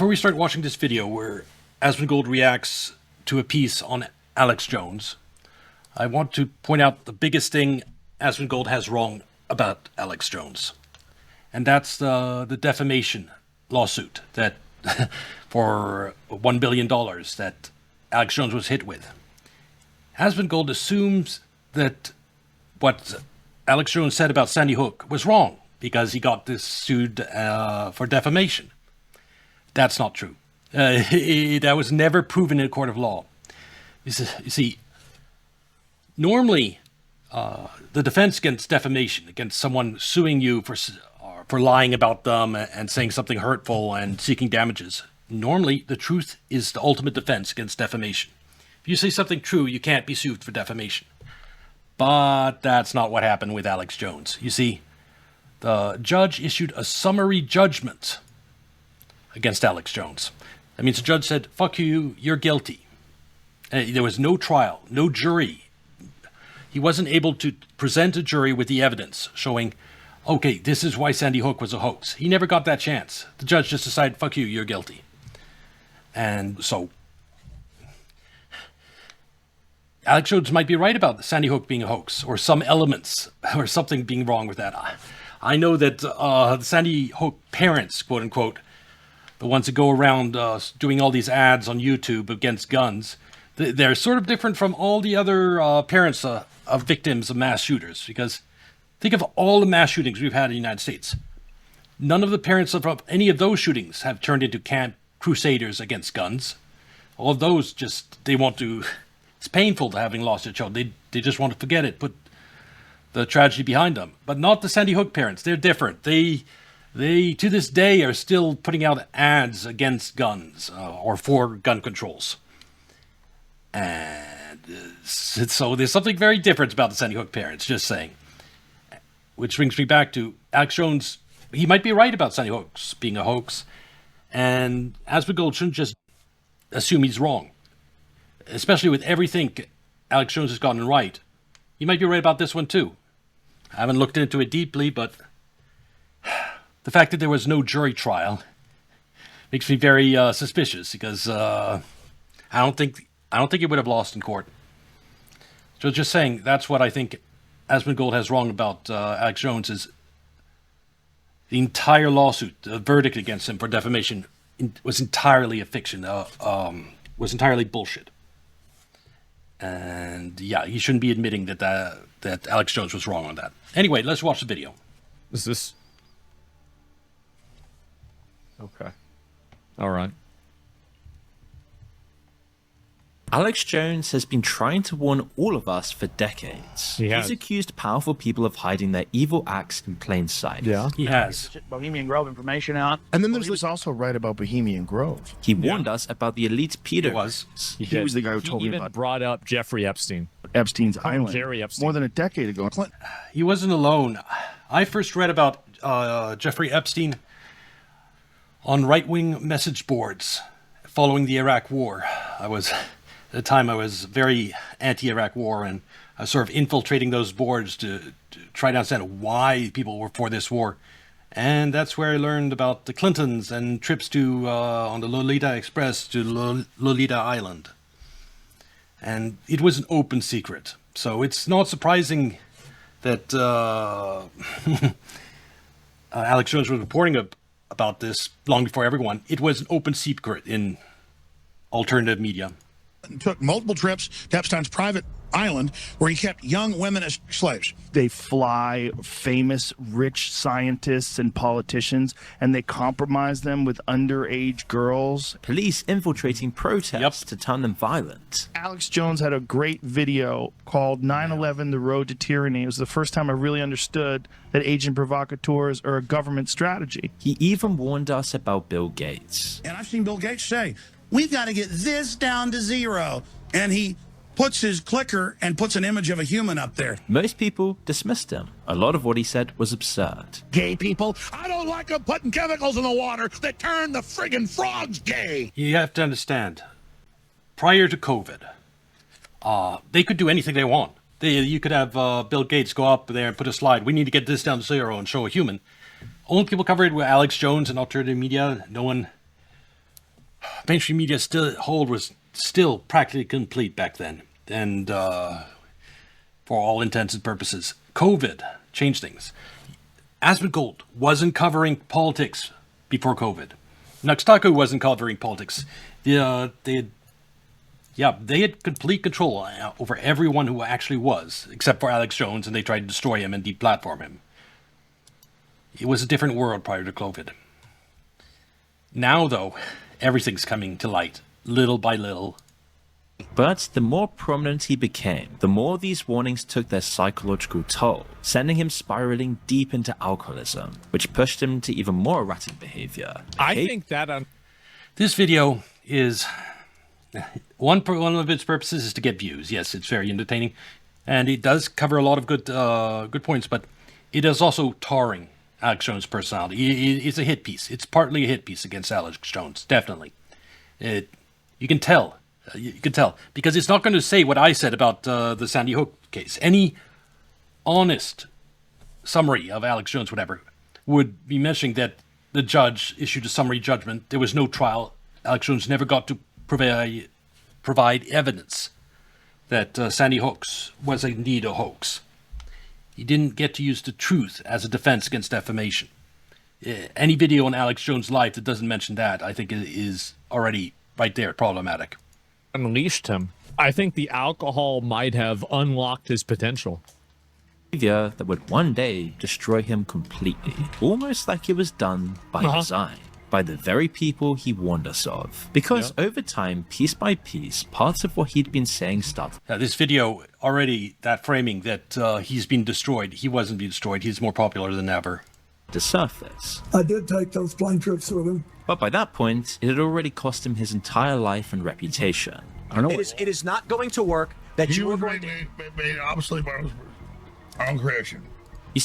Before we start watching this video where Asmongold reacts to a piece on Alex Jones, I want to point out the biggest thing Asmongold has wrong about Alex Jones. And that's the defamation lawsuit that for $1 billion that Alex Jones was hit with. Asmongold assumes that what Alex Jones said about Sandy Hook was wrong because he got this sued for defamation. That's not true. That was never proven in a court of law. You see, normally the defense against defamation, against someone suing you for lying about them and saying something hurtful and seeking damages, normally the truth is the ultimate defense against defamation. If you say something true, you can't be sued for defamation. But that's not what happened with Alex Jones. You see, the judge issued a summary judgment against Alex Jones. That means the judge said, fuck you, you're guilty. And there was no trial, no jury. He wasn't able to present a jury with the evidence showing, okay, this is why Sandy Hook was a hoax. He never got that chance. The judge just decided, fuck you, you're guilty. And so Alex Jones might be right about Sandy Hook being a hoax, or some elements, or something being wrong with that. I know that the Sandy Hook parents, quote unquote, the ones that go around doing all these ads on YouTube against guns, they're sort of different from all the other parents of victims of mass shooters. Because think of all the mass shootings we've had in the United States. None of the parents of any of those shootings have turned into camp crusaders against guns. All of those just, they want to, it's painful to having lost their child. They just want to forget it, put the tragedy behind them. But not the Sandy Hook parents. They're different. They to this day are still putting out ads against guns or for gun controls. And so there's something very different about the Sandy Hook parents, just saying. Which brings me back to Alex Jones. He might be right about Sandy Hook being a hoax. And Asmongold shouldn't just assume he's wrong. Especially with everything Alex Jones has gotten right. He might be right about this one too. I haven't looked into it deeply, but the fact that there was no jury trial makes me very suspicious, because I don't think it would have lost in court. So just saying, that's what I think Asmongold has wrong about Alex Jones, is the entire lawsuit, the verdict against him for defamation, was entirely a fiction, was entirely bullshit. And yeah, he shouldn't be admitting that Alex Jones was wrong on that. Anyway, let's watch the video. Is this... Okay. All right. Alex Jones has been trying to warn all of us for decades. He's accused powerful people of hiding their evil acts in plain sight. Yeah, he has. Bohemian Grove information out. And then there's also right about Bohemian Grove. He warned us about the elite pedo. He was the guy who told me about. He even brought up Jeffrey Epstein. Epstein's Island. Jerry Epstein. More than a decade ago. He wasn't alone. I first read about Jeffrey Epstein on right-wing message boards following the Iraq War. At the time, I was very anti-Iraq war, and I was sort of infiltrating those boards to try to understand why people were for this war. And that's where I learned about the Clintons and trips to on the Lolita Express to Lolita Island. And it was an open secret. So it's not surprising that Alex Jones was reporting about this long before everyone. It was an open secret in alternative media. Took multiple trips to Epstein's private island where he kept young women as slaves. They fly famous, rich scientists and politicians, and they compromise them with underage girls. Police infiltrating protests to turn them violent. Alex Jones had a great video called 9/11, The Road to Tyranny. It was the first time I really understood that agent provocateurs are a government strategy. He even warned us about Bill Gates. And I've seen Bill Gates say, we've got to get this down to 0. And he puts his clicker and puts an image of a human up there. Most people dismissed him. A lot of what he said was absurd. Gay people, I don't like them putting chemicals in the water that turn the friggin' frogs gay. You have to understand, prior to COVID, they could do anything they want. You could have Bill Gates go up there and put a slide. We need to get this down to 0 and show a human. Only people covered were Alex Jones and alternative media. No one mainstream media hold was still practically complete back then. And for all intents and purposes, COVID changed things. Asmongold wasn't covering politics before COVID. Nuxtaku wasn't covering politics. They had complete control over everyone who actually was, except for Alex Jones, and they tried to destroy him and deplatform him. It was a different world prior to COVID. Now, though, everything's coming to light, little by little. But the more prominent he became, the more these warnings took their psychological toll, sending him spiraling deep into alcoholism, which pushed him to even more erratic behavior. I think that... This video is... One of its purposes is to get views. Yes, it's very entertaining. And it does cover a lot of good points, but it is also tarring Alex Jones' personality. It's a hit piece. It's partly a hit piece against Alex Jones, definitely. You can tell. You can tell. Because it's not going to say what I said about the Sandy Hook case. Any honest summary of Alex Jones, whatever, would be mentioning that the judge issued a summary judgment. There was no trial. Alex Jones never got to provide evidence that Sandy Hook was indeed a hoax. He didn't get to use the truth as a defense against defamation. Any video on Alex Jones' life that doesn't mention that, I think, is already right there problematic. Unleashed him. I think the alcohol might have unlocked his potential. Behavior that would one day destroy him completely, almost like it was done by design, by the very people he warned us of. Because over time, piece by piece, parts of what he'd been saying started. This video already, that framing that he's been destroyed, he wasn't being destroyed, he's more popular than ever. To surface. I did take those plane trips with him. But by that point, it had already cost him his entire life and reputation. I don't know. It is not going to work that you are going to... made obviously by his own creation.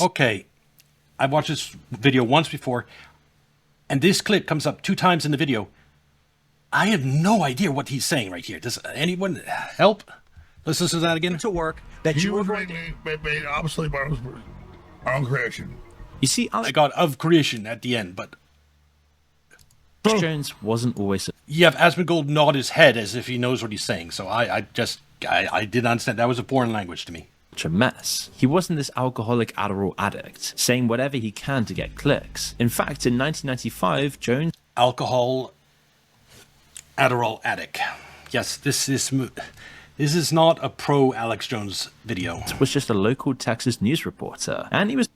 Okay, I watched this video once before, and this clip comes up 2 times in the video. I have no idea what he's saying right here. Does anyone help? Let's listen to that again. To work that you are going to... made obviously by his own creation. You see, I got of creation at the end, but Alex Jones wasn't always. You have Asmongold nod his head as if he knows what he's saying. So I didn't understand. That was a foreign language to me. A mess. He wasn't this alcoholic Adderall addict, saying whatever he can to get clicks. In fact, in 1995, Jones... Alcohol Adderall addict. Yes, this is not a pro Alex Jones video. Was just a local Texas news reporter, and he was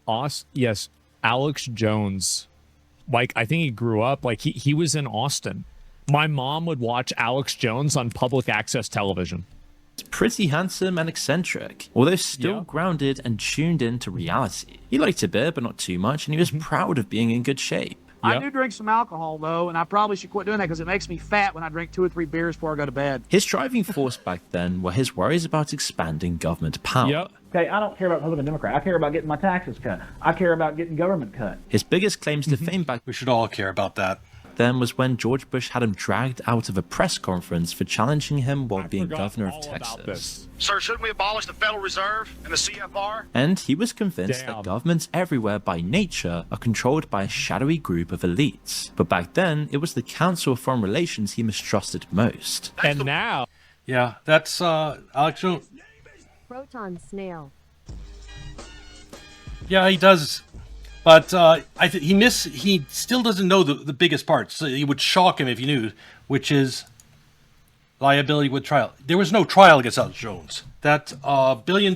yes, Alex Jones. Like, I think he grew up like he was in Austin. My mom would watch Alex Jones on public access television. Pretty handsome and eccentric, although still grounded and tuned into reality. He liked a bit, but not too much, and he was proud of being in good shape. I do drink some alcohol, though, and I probably should quit doing that because it makes me fat when I drink 2 or 3 beers before I go to bed. His driving force back then were his worries about expanding government power. Okay, I don't care about Republican Democrat. I care about getting my taxes cut. I care about getting government cut. His biggest claims to fame back We should all care about that. then was when George Bush had him dragged out of a press conference for challenging him while being governor of Texas. Sir, shouldn't we abolish the Federal Reserve and the CFR? And he was convinced that governments everywhere by nature are controlled by a shadowy group of elites. But back then, it was the Council of Foreign Relations he mistrusted most. And now... Yeah, that's Alex Jones. Proton snail. Yeah, he does. But he still doesn't know the biggest part. So it would shock him if he knew, which is liability with trial. There was no trial against Alex Jones. That $1 billion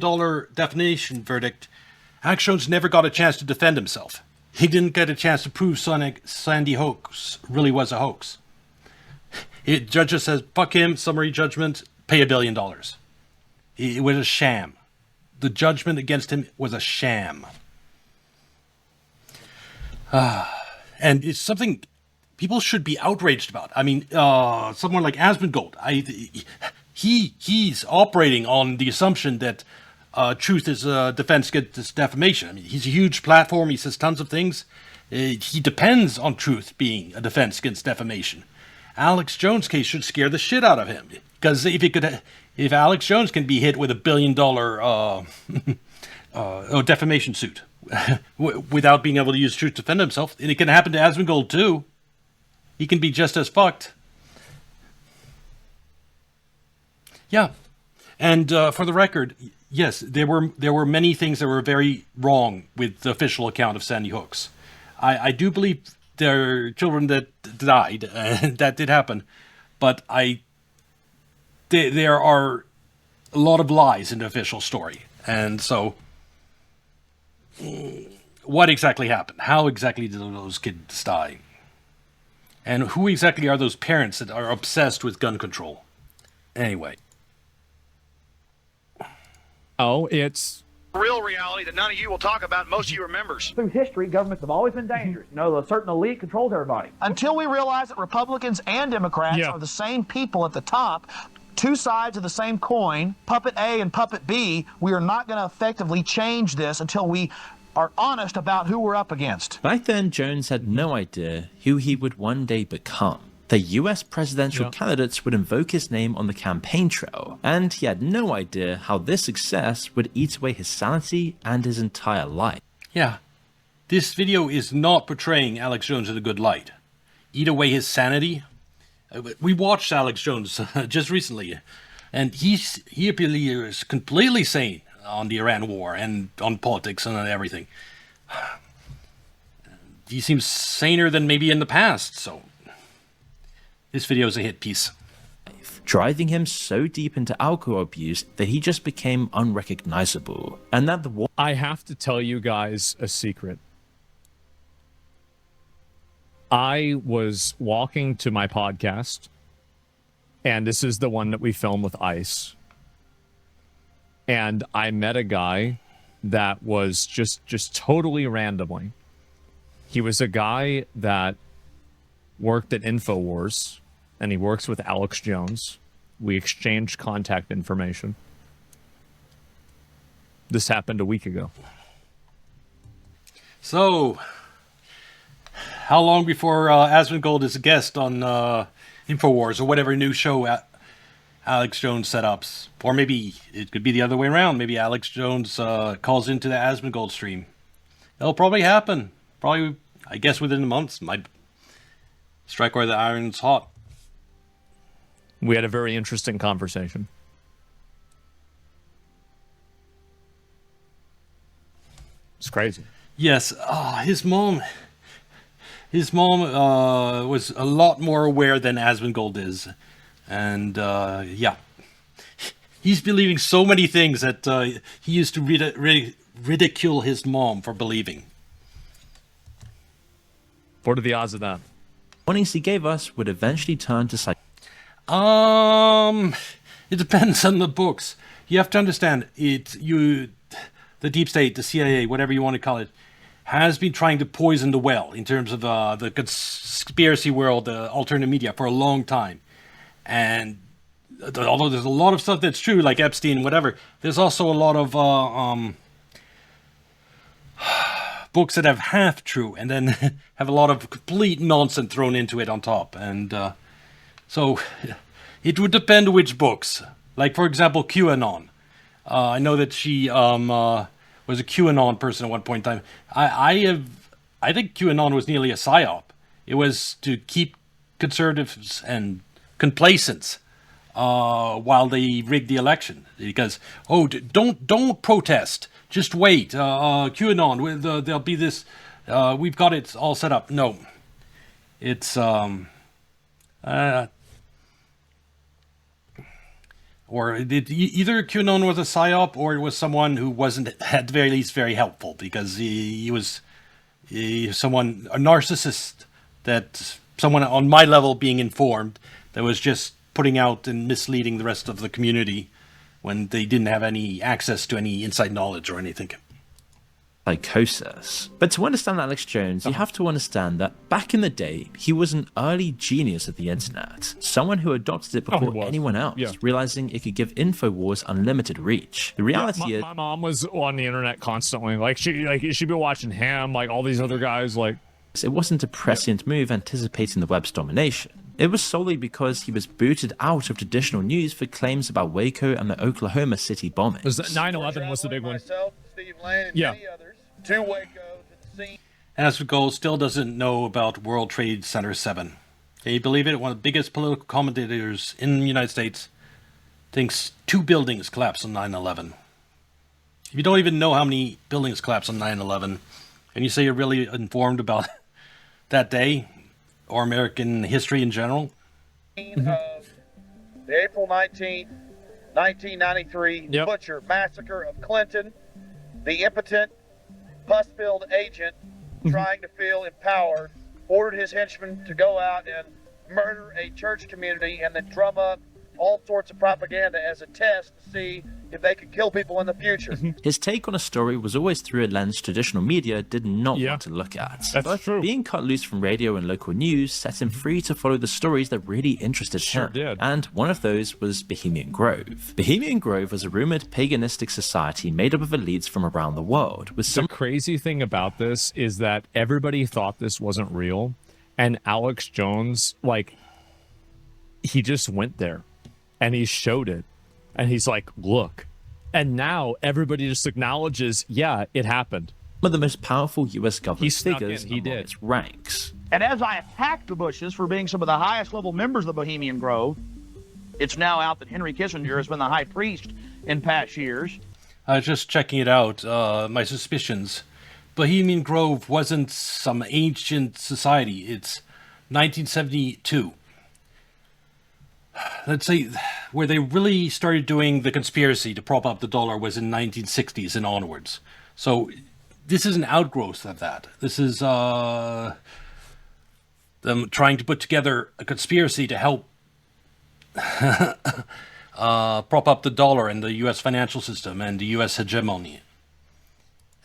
defamation verdict, Alex Jones never got a chance to defend himself. He didn't get a chance to prove Sandy Hoax really was a hoax. Judge just says, fuck him, summary judgment, pay $1 billion. It was a sham. The judgment against him was a sham. And it's something people should be outraged about. I mean, someone like Asmongold, he's operating on the assumption that truth is a defense against defamation. I mean, he's a huge platform. He says tons of things. He depends on truth being a defense against defamation. Alex Jones' case should scare the shit out of him, because if Alex Jones can be hit with $1 billion defamation suit without being able to use truth to defend himself, and it can happen to Asmongold too. He can be just as fucked. Yeah, and for the record, yes, there were many things that were very wrong with the official account of Sandy Hooks. I do believe there are children that died, that did happen, but there are a lot of lies in the official story, and so what exactly happened? How exactly did those kids die? And who exactly are those parents that are obsessed with gun control? Anyway. Oh, it's Real reality that none of you will talk about, most of you are members. Through history, governments have always been dangerous. You know, a certain elite controls everybody. Until we realize that Republicans and Democrats are the same people at the top, two sides of the same coin, puppet A and puppet B, we are not going to effectively change this until we are honest about who we're up against. Back then, Jones had no idea who he would one day become. The US presidential candidates would invoke his name on the campaign trail, and he had no idea how this success would eat away his sanity and his entire life. Yeah, this video is not portraying Alex Jones in a good light. Eat away his sanity? We watched Alex Jones just recently, and he appears completely sane on the Iran war and on politics and on everything. He seems saner than maybe in the past, so this video is a hit piece. Driving him so deep into alcohol abuse that he just became unrecognizable, and that the war... I have to tell you guys a secret. I was walking to my podcast, and this is the one that we film with Ice. And I met a guy that was just totally randomly. He was a guy that worked at InfoWars, and he works with Alex Jones. We exchanged contact information. This happened a week ago. So, how long before Asmongold is a guest on InfoWars or whatever new show Alex Jones set up? Or maybe it could be the other way around. Maybe Alex Jones calls into the Asmongold stream. That'll probably happen. Probably, I guess, within a month. Might strike where the iron's hot. We had a very interesting conversation. It's crazy. Yes, his mom was a lot more aware than Asmongold is. And, yeah. He's believing so many things that he used to ridicule his mom for believing. What are the odds of that? warnings he gave us would eventually turn to it depends on the books. You have to understand, the deep state, the CIA, whatever you want to call it, has been trying to poison the well in terms of the conspiracy world, the alternative media, for a long time. And although there's a lot of stuff that's true, like Epstein, whatever, there's also a lot of books that have half true and then have a lot of complete nonsense thrown into it on top. And so it would depend which books. Like, for example, QAnon. I know that she was a QAnon person at one point in time. I think QAnon was nearly a psyop. It was to keep conservatives and complacents while they rigged the election. Because, don't protest. Just wait. QAnon, there'll be this. We've got it all set up. No, it's or either QAnon was a psyop, or it was someone who wasn't, at the very least, very helpful, because he was a narcissist, that someone on my level being informed, that was just putting out and misleading the rest of the community when they didn't have any access to any inside knowledge or anything. psychosis. But to understand Alex Jones, you have to understand that back in the day, he was an early genius of the internet. Someone who adopted it before anyone else, realizing it could give InfoWars unlimited reach. The reality is... My mom was on the internet constantly. She'd be watching him, like all these other guys, like... It wasn't a prescient move anticipating the web's domination. It was solely because he was booted out of traditional news for claims about Waco and the Oklahoma City bombing. 9/11 was the big one. Yeah. To Waco, to the scene. Asmongold still doesn't know about World Trade Center 7. Can you believe it? One of the biggest political commentators in the United States thinks 2 buildings collapsed on 9/11. If you don't even know how many buildings collapsed on 9/11, and you say you're really informed about that day or American history in general. Of the April 19th, 1993 butcher massacre of Clinton, the impotent, pus-filled agent trying to feel empowered, ordered his henchmen to go out and murder a church community and then drum up all sorts of propaganda as a test to see if they could kill people in the future. His take on a story was always through a lens traditional media did not want to look at. That's true. Being cut loose from radio and local news set him free to follow the stories that really interested him. Did. And one of those was Bohemian Grove. Bohemian Grove was a rumored paganistic society made up of elites from around the world. With some The crazy thing about this is that everybody thought this wasn't real, and Alex Jones, like, he just went there and he showed it, and he's like, look. And now everybody just acknowledges, yeah, it happened. of the most powerful U.S. government snuck figures in, he among did. its ranks. And as I attacked the Bushes for being some of the highest level members of the Bohemian Grove, it's now out that Henry Kissinger has been the high priest in past years. I was just checking it out, my suspicions. Bohemian Grove wasn't some ancient society. It's 1972. Let's say where they really started doing the conspiracy to prop up the dollar was in 1960s and onwards. So this is an outgrowth of that. This is them trying to put together a conspiracy to help prop up the dollar and the U.S. financial system and the U.S. hegemony.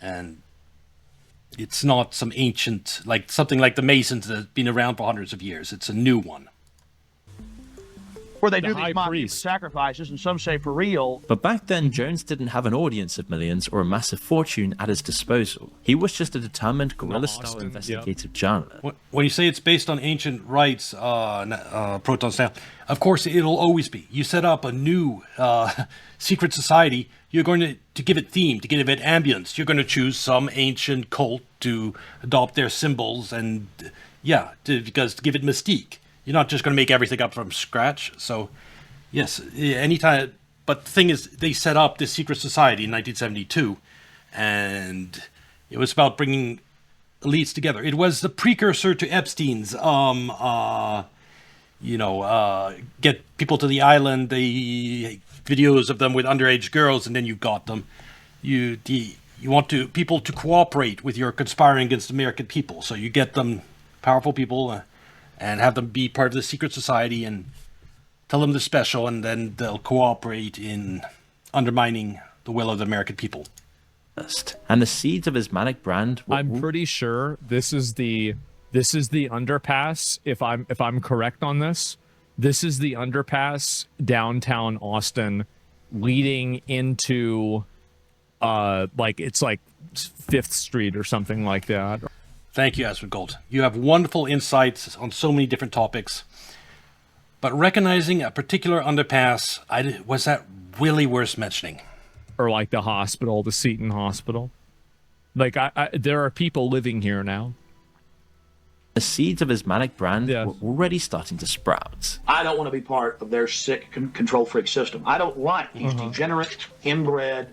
And it's not some ancient, like something like the Masons that's been around for hundreds of years. It's a new one. Where they do these mock sacrifices, and some say for real. But back then, Jones didn't have an audience of millions or a massive fortune at his disposal. He was just a determined guerrilla-style investigative journalist. When you say it's based on ancient rites, Proton Snail, of course it'll always be. You set up a new secret society, you're going to give it theme, to give it ambience. You're going to choose some ancient cult to adopt their symbols and, because to give it mystique. You're not just going to make everything up from scratch. So, yes, anytime. But the thing is, they set up this secret society in 1972, and it was about bringing elites together. It was the precursor to Epstein's, get people to the island, the videos of them with underage girls, and then you got them. You want people to cooperate with your conspiring against American people. So you get them, powerful people, and have them be part of the secret society and tell them they're special, and then they'll cooperate in undermining the will of the American people. And the seeds of his manic brand. I'm pretty sure this is the underpass. If I'm correct on this, this is the underpass downtown Austin, leading into it's like 5th Street or something like that. Thank you, Asmongold. You have wonderful insights on so many different topics. But recognizing a particular underpass, was that really worth mentioning? Or like the hospital, the Seton Hospital. Like, there are people living here now. The seeds of his manic brand were already starting to sprout. I don't want to be part of their sick control freak system. I don't like these degenerate, inbred,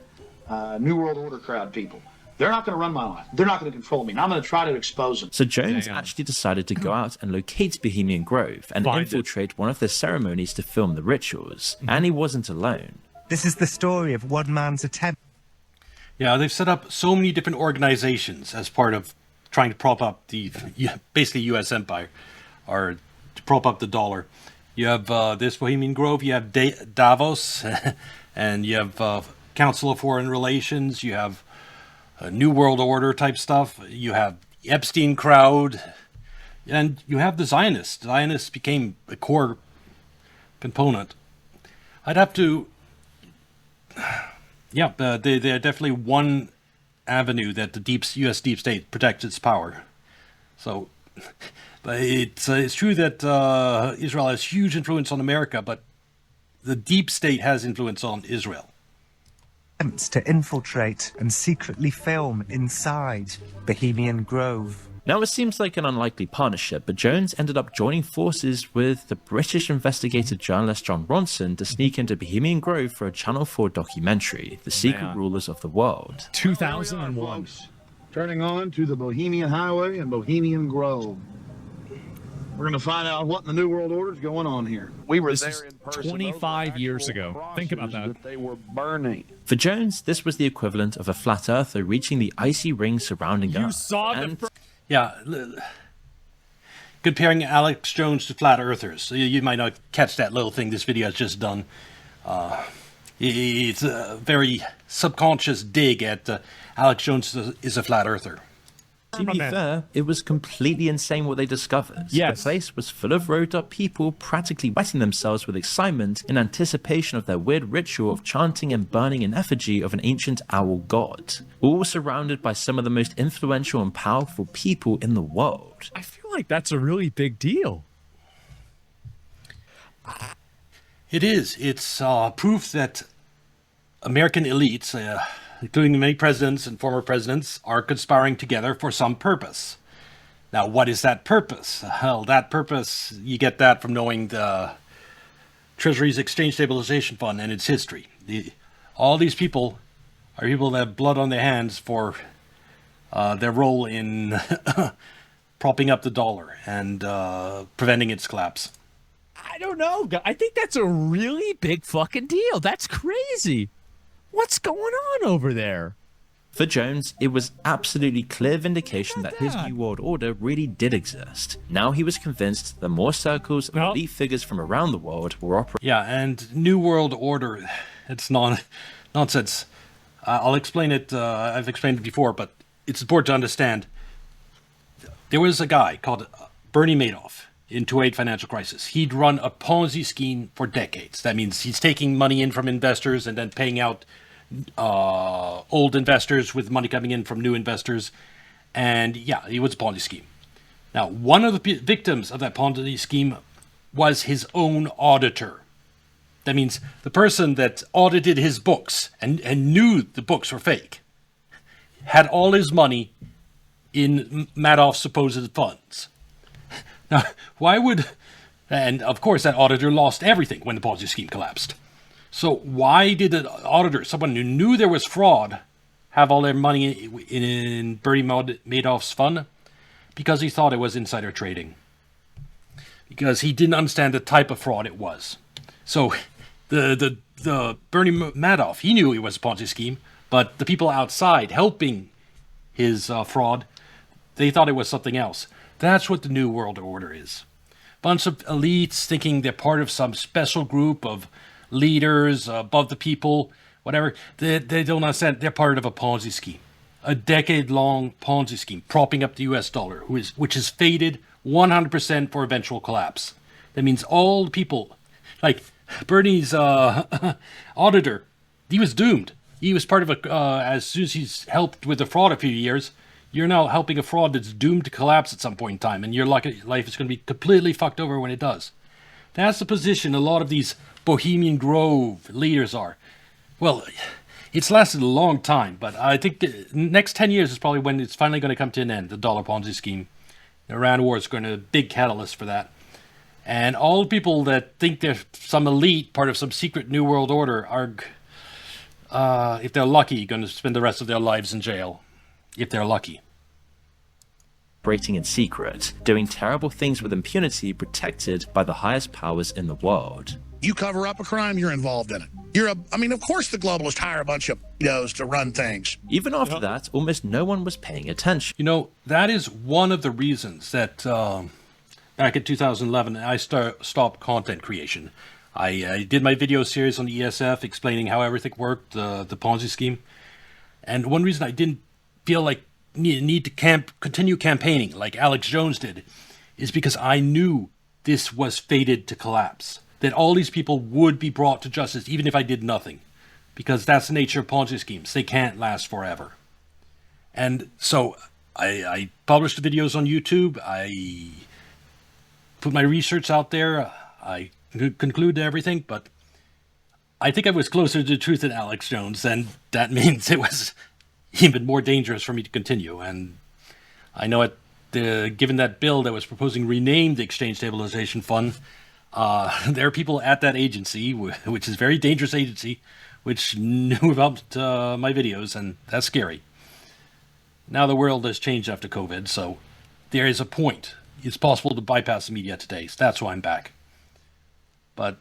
New World Order crowd people. They're not going to run my life. They're not going to control me. And I'm going to try to expose them. So Jones actually decided to go out and locate Bohemian Grove and infiltrate one of their ceremonies to film the rituals. And he wasn't alone. This is the story of one man's attempt. Yeah, they've set up so many different organizations as part of trying to prop up the basically U.S. empire, or to prop up the dollar. You have this Bohemian Grove, you have Davos, and you have Council of Foreign Relations, you have New World Order type stuff, you have Epstein crowd, and you have the Zionists. Zionists became a core component. I'd have to... Yeah, they're definitely one avenue that the U.S. deep state protects its power. So, but it's true that Israel has huge influence on America, but the deep state has influence on Israel. Attempts to infiltrate and secretly film inside Bohemian Grove. Now, it seems like an unlikely partnership, but Jones ended up joining forces with the British investigative journalist John Ronson to sneak into Bohemian Grove for a Channel 4 documentary, The Secret Rulers of the World. 2001. Turning on to the Bohemian Highway in Bohemian Grove. We're going to find out what in the New World Order is going on here. We were there in person. 25 years ago. Think about that. They were burning. For Jones, this was the equivalent of a flat earther reaching the icy ring surrounding Earth. You saw Yeah, comparing Alex Jones to flat earthers. So you might not catch that little thing this video has just done. It's a very subconscious dig at Alex Jones is a flat earther. To be fair, it was completely insane what they discovered. Yes. The place was full of roped up people practically wetting themselves with excitement in anticipation of their weird ritual of chanting and burning in effigy of an ancient owl god, all surrounded by some of the most influential and powerful people in the world. I feel like that's a really big deal. It is. It's proof that American elites, including many presidents and former presidents, are conspiring together for some purpose. Now, what is that purpose? Well, that purpose, you get that from knowing the Treasury's Exchange Stabilization Fund and its history. All these people are people that have blood on their hands for their role in propping up the dollar and preventing its collapse. I don't know. I think that's a really big fucking deal. That's crazy. What's going on over there? For Jones, it was absolutely clear vindication that his New World Order really did exist. Now he was convinced that more circles of elite figures from around the world were operating. Yeah, and New World Order, it's nonsense. I'll explain it. I've explained it before, but it's important to understand. There was a guy called Bernie Madoff in 2008 financial crisis. He'd run a Ponzi scheme for decades. That means he's taking money in from investors and then paying out old investors with money coming in from new investors. And yeah, it was a Ponzi scheme. Now, one of the victims of that Ponzi scheme was his own auditor. That means the person that audited his books and knew the books were fake had all his money in Madoff's supposed funds. Now, why would... And, of course, that auditor lost everything when the Ponzi scheme collapsed. So why did an auditor, someone who knew there was fraud, have all their money in Bernie Madoff's fund? Because he thought it was insider trading. Because he didn't understand the type of fraud it was. So the Bernie Madoff, he knew it was a Ponzi scheme, but the people outside helping his fraud, they thought it was something else. That's what the New World Order is. Bunch of elites thinking they're part of some special group of leaders above the people, whatever. They don't understand they're part of a Ponzi scheme. A decade-long Ponzi scheme propping up the US dollar, which is fated 100% for eventual collapse. That means all the people, like Bernie's auditor, he was doomed. He was part of as soon as he's helped with the fraud a few years, you're now helping a fraud that's doomed to collapse at some point in time, and your life is going to be completely fucked over when it does. That's the position a lot of these Bohemian Grove leaders are. Well, it's lasted a long time, but I think the next 10 years is probably when it's finally going to come to an end, the dollar Ponzi scheme. The Iran war is going to be a big catalyst for that. And all the people that think they're some elite, part of some secret New World Order, are, if they're lucky, going to spend the rest of their lives in jail. If they're lucky. Operating in secret, doing terrible things with impunity, protected by the highest powers in the world. You cover up a crime, you're involved in it. Of course the globalists hire a bunch of pedos to run things. Even after that, almost no one was paying attention. You know, that is one of the reasons that back in 2011, I stopped content creation. I did my video series on the ESF explaining how everything worked, the Ponzi scheme. And one reason I didn't feel like need to continue campaigning like Alex Jones did is because I knew this was fated to collapse. That all these people would be brought to justice even if I did nothing. Because that's the nature of Ponzi schemes. They can't last forever. And so I published the videos on YouTube. I put my research out there. I concluded everything. But I think I was closer to the truth than Alex Jones. And that means it was even more dangerous for me to continue. And I know given that bill that was proposing renamed the Exchange Stabilization Fund, there are people at that agency, which is a very dangerous agency, which knew about my videos, and that's scary. Now the world has changed after COVID, so there is a point. It's possible to bypass the media today, so that's why I'm back. But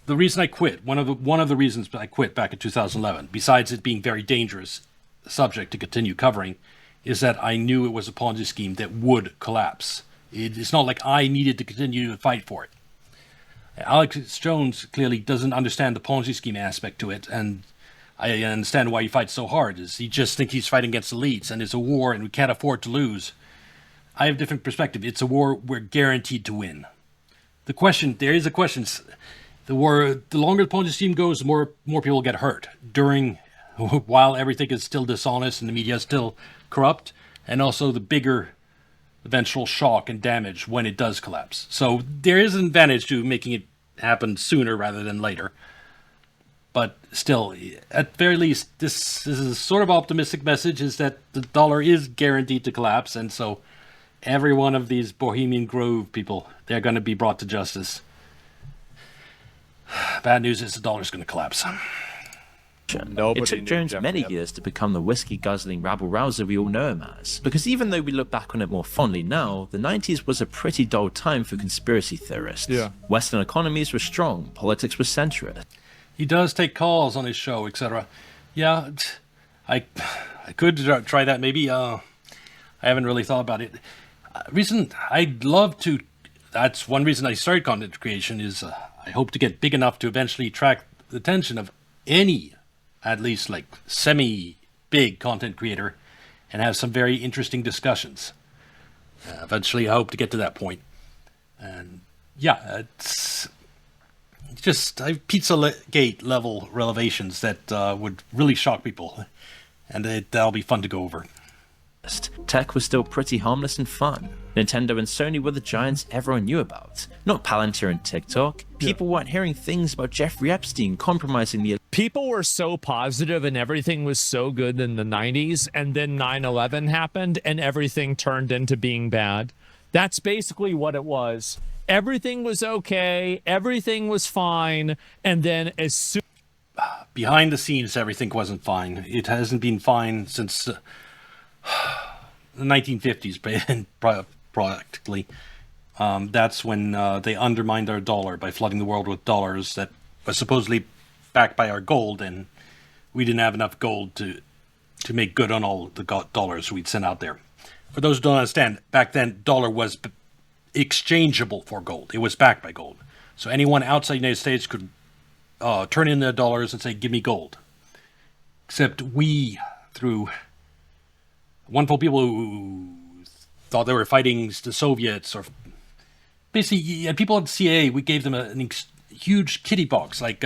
the reason I quit, one of the reasons I quit back in 2011, besides it being very dangerous subject to continue covering, is that I knew it was a Ponzi scheme that would collapse. It's not like I needed to continue to fight for it. Alex Jones clearly doesn't understand the Ponzi scheme aspect to it, and I understand why he fights so hard. Is he just thinks he's fighting against elites, and it's a war, and we can't afford to lose. I have a different perspective. It's a war we're guaranteed to win. There is a question. The longer the Ponzi scheme goes, the more people get hurt while everything is still dishonest and the media is still corrupt, and also the bigger eventual shock and damage when it does collapse. So there is an advantage to making it happen sooner rather than later. But still, at the very least, this is a sort of optimistic message, is that the dollar is guaranteed to collapse, and so every one of these Bohemian Grove people, they're going to be brought to justice. Bad news is the dollar's going to collapse. It took Jones many years to become the whiskey-guzzling rabble-rouser we all know him as, because even though we look back on it more fondly now, the 90s was a pretty dull time for conspiracy theorists. Western economies were strong, politics was centrist. He does take calls on his show, etc. Yeah, I could try that maybe. I haven't really thought about it. That's one reason I started content creation, is I hope to get big enough to eventually attract the attention of any, at least like semi-big content creator, and have some very interesting discussions. Eventually, I hope to get to that point. And yeah, it's just Pizzagate level revelations that would really shock people, and that'll be fun to go over. Tech was still pretty harmless and fun. Nintendo and Sony were the giants everyone knew about, not Palantir and TikTok. People weren't hearing things about Jeffrey Epstein compromising the... People were so positive and everything was so good in the 90s, and then 9/11 happened and everything turned into being bad. That's basically what it was. Everything was okay, everything was fine, and then as soon... Behind the scenes, everything wasn't fine. It hasn't been fine since... the 1950s, practically. That's when they undermined our dollar by flooding the world with dollars that was supposedly backed by our gold, and we didn't have enough gold to make good on all the dollars we'd sent out there. For those who don't understand, back then, dollar was exchangeable for gold. It was backed by gold. So anyone outside the United States could turn in their dollars and say, give me gold. Except we, through wonderful people who thought they were fighting the Soviets, or basically people at the CIA, we gave them a huge kitty box, like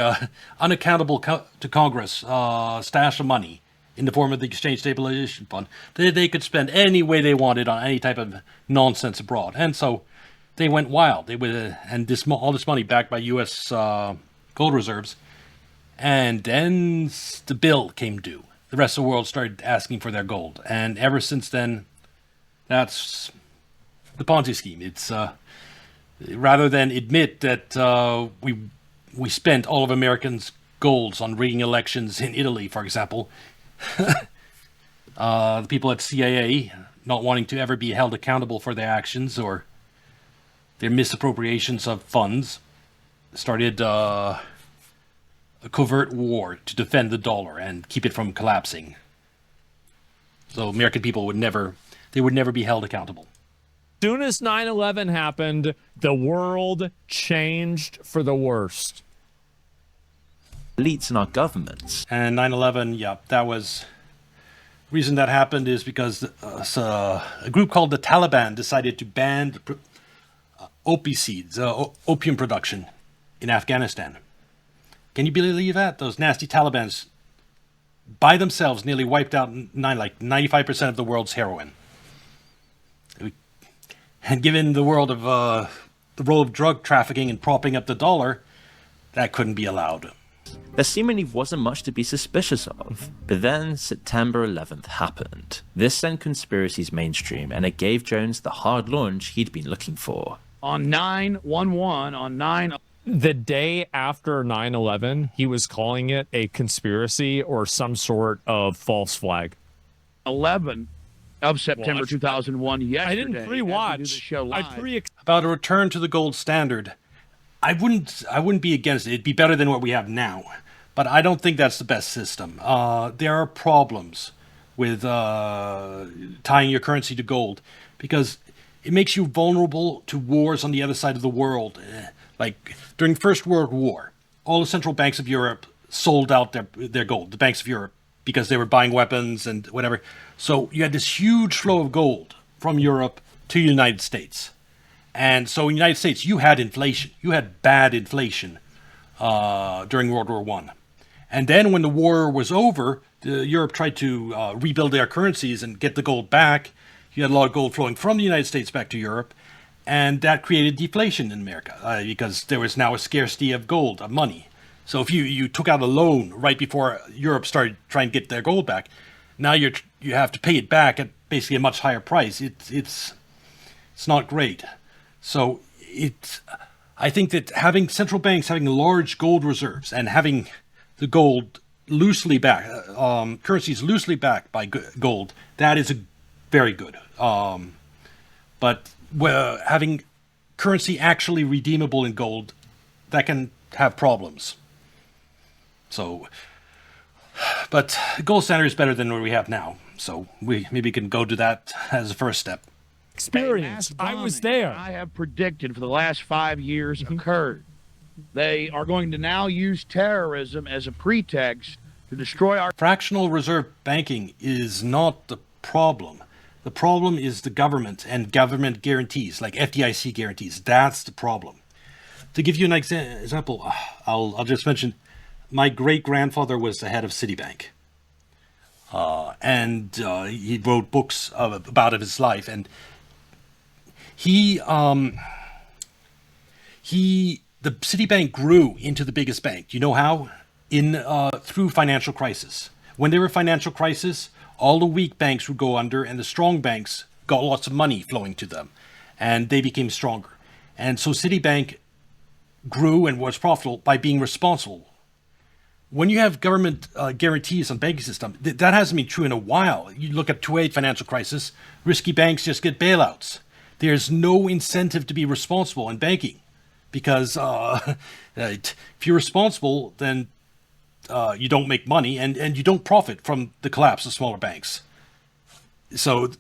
unaccountable to Congress stash of money in the form of the Exchange Stabilization Fund. They could spend any way they wanted on any type of nonsense abroad, and so they went wild. All this money backed by U.S. gold reserves, and then the bill came due. The rest of the world started asking for their gold, and ever since then, that's the Ponzi scheme. It's rather than admit that we spent all of Americans' golds on rigging elections in Italy, for example, the people at CIA not wanting to ever be held accountable for their actions or their misappropriations of funds started a covert war to defend the dollar and keep it from collapsing. So American people would never be held accountable. As soon as 9/11 happened, the world changed for the worst. Elites in our governments. And 9/11, yeah, that was... The reason that happened is because a group called the Taliban decided to ban opium production in Afghanistan. Can you believe that? Those nasty Talibans, by themselves, nearly wiped out 95% of the world's heroin. And given the world of the role of drug trafficking and propping up the dollar, that couldn't be allowed. There seemingly wasn't much to be suspicious of. But then September 11th happened. This sent conspiracies mainstream, and it gave Jones the hard launch he'd been looking for. On 9/11, on 9. The day after 9/11, he was calling it a conspiracy or some sort of false flag. 11 of September 2001. Yesterday, I didn't pre-watch. About a return to the gold standard, I wouldn't be against it. It'd be better than what we have now, but I don't think that's the best system. There are problems with tying your currency to gold because it makes you vulnerable to wars on the other side of the world. Like during the First World War, all the central banks of Europe sold out their gold, the banks of Europe, because they were buying weapons and whatever. So you had this huge flow of gold from Europe to the United States. And so in the United States, you had inflation. You had bad inflation during World War I. And then when the war was over, Europe tried to rebuild their currencies and get the gold back. You had a lot of gold flowing from the United States back to Europe. And that created deflation in America because there was now a scarcity of gold, of money. So if you took out a loan right before Europe started trying to get their gold back, now you have to pay it back at basically a much higher price. It's not great. So I think that having central banks having large gold reserves and having the gold loosely backed, currencies loosely backed by gold, that is very good. But having currency actually redeemable in gold, that can have problems. So, but gold standard is better than what we have now. So we maybe can go to that as a first step. Experience. I was there. I have predicted for the last 5 years occurred. They are going to now use terrorism as a pretext to destroy our... Fractional reserve banking is not the problem. The problem is the government and government guarantees, like FDIC guarantees. That's the problem. To give you an example, I'll just mention my great-grandfather was the head of Citibank. And he wrote books about his life. And the Citibank grew into the biggest bank. Do you know how? Through financial crisis. When there were financial crisis, all the weak banks would go under and the strong banks got lots of money flowing to them and they became stronger. And so Citibank grew and was profitable by being responsible. When you have government guarantees on banking system, that hasn't been true in a while. You look at 2008 financial crisis, risky banks just get bailouts. There's no incentive to be responsible in banking because if you're responsible, then you don't make money and you don't profit from the collapse of smaller banks. So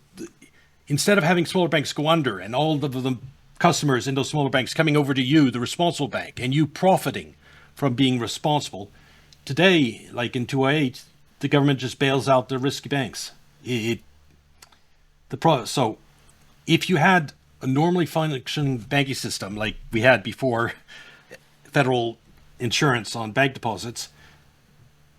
instead of having smaller banks go under and all the customers in those smaller banks coming over to you, the responsible bank, and you profiting from being responsible, today, like in 2008, the government just bails out the risky banks. So if you had a normally functioning banking system like we had before federal insurance on bank deposits,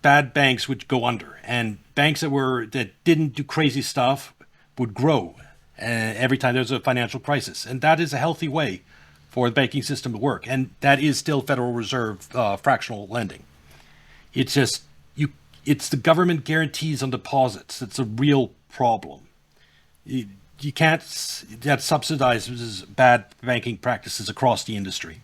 bad banks would go under, and banks that didn't do crazy stuff would grow every time there's a financial crisis. And that is a healthy way for the banking system to work. And that is still Federal Reserve fractional lending. It's just it's the government guarantees on deposits that's a real problem. You can't, that subsidizes bad banking practices across the industry.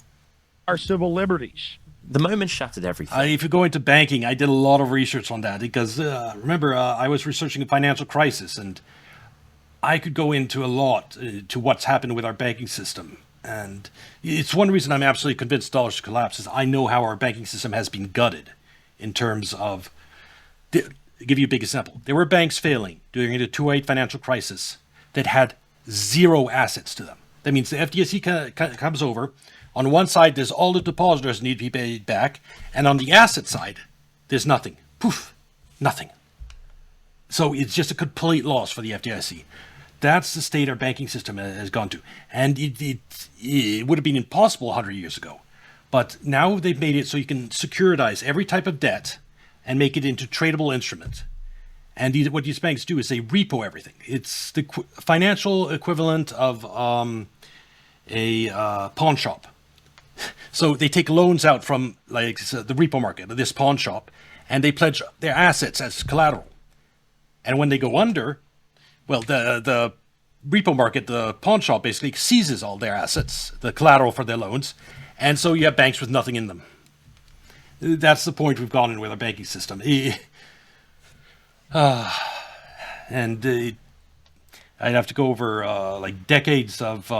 Our civil liberties. The moment shattered everything. If you go into banking, I did a lot of research on that because remember, I was researching a financial crisis and I could go into a lot to what's happened with our banking system. And it's one reason I'm absolutely convinced dollars should collapse is I know how our banking system has been gutted in terms of, I'll give you a big example. There were banks failing during the 2008 financial crisis that had zero assets to them. That means the FDIC comes over. On one side, there's all the depositors need to be paid back. And on the asset side, there's nothing. Poof, nothing. So it's just a complete loss for the FDIC. That's the state our banking system has gone to. And it would have been impossible 100 years ago. But now they've made it so you can securitize every type of debt and make it into tradable instrument. And what these banks do is they repo everything. It's the financial equivalent of a pawn shop. So they take loans out from like the repo market, or this pawn shop, and they pledge their assets as collateral. And when they go under, well, the repo market, the pawn shop basically seizes all their assets, the collateral for their loans, and so you have banks with nothing in them. That's the point we've gone in with our banking system. I'd have to go over like decades of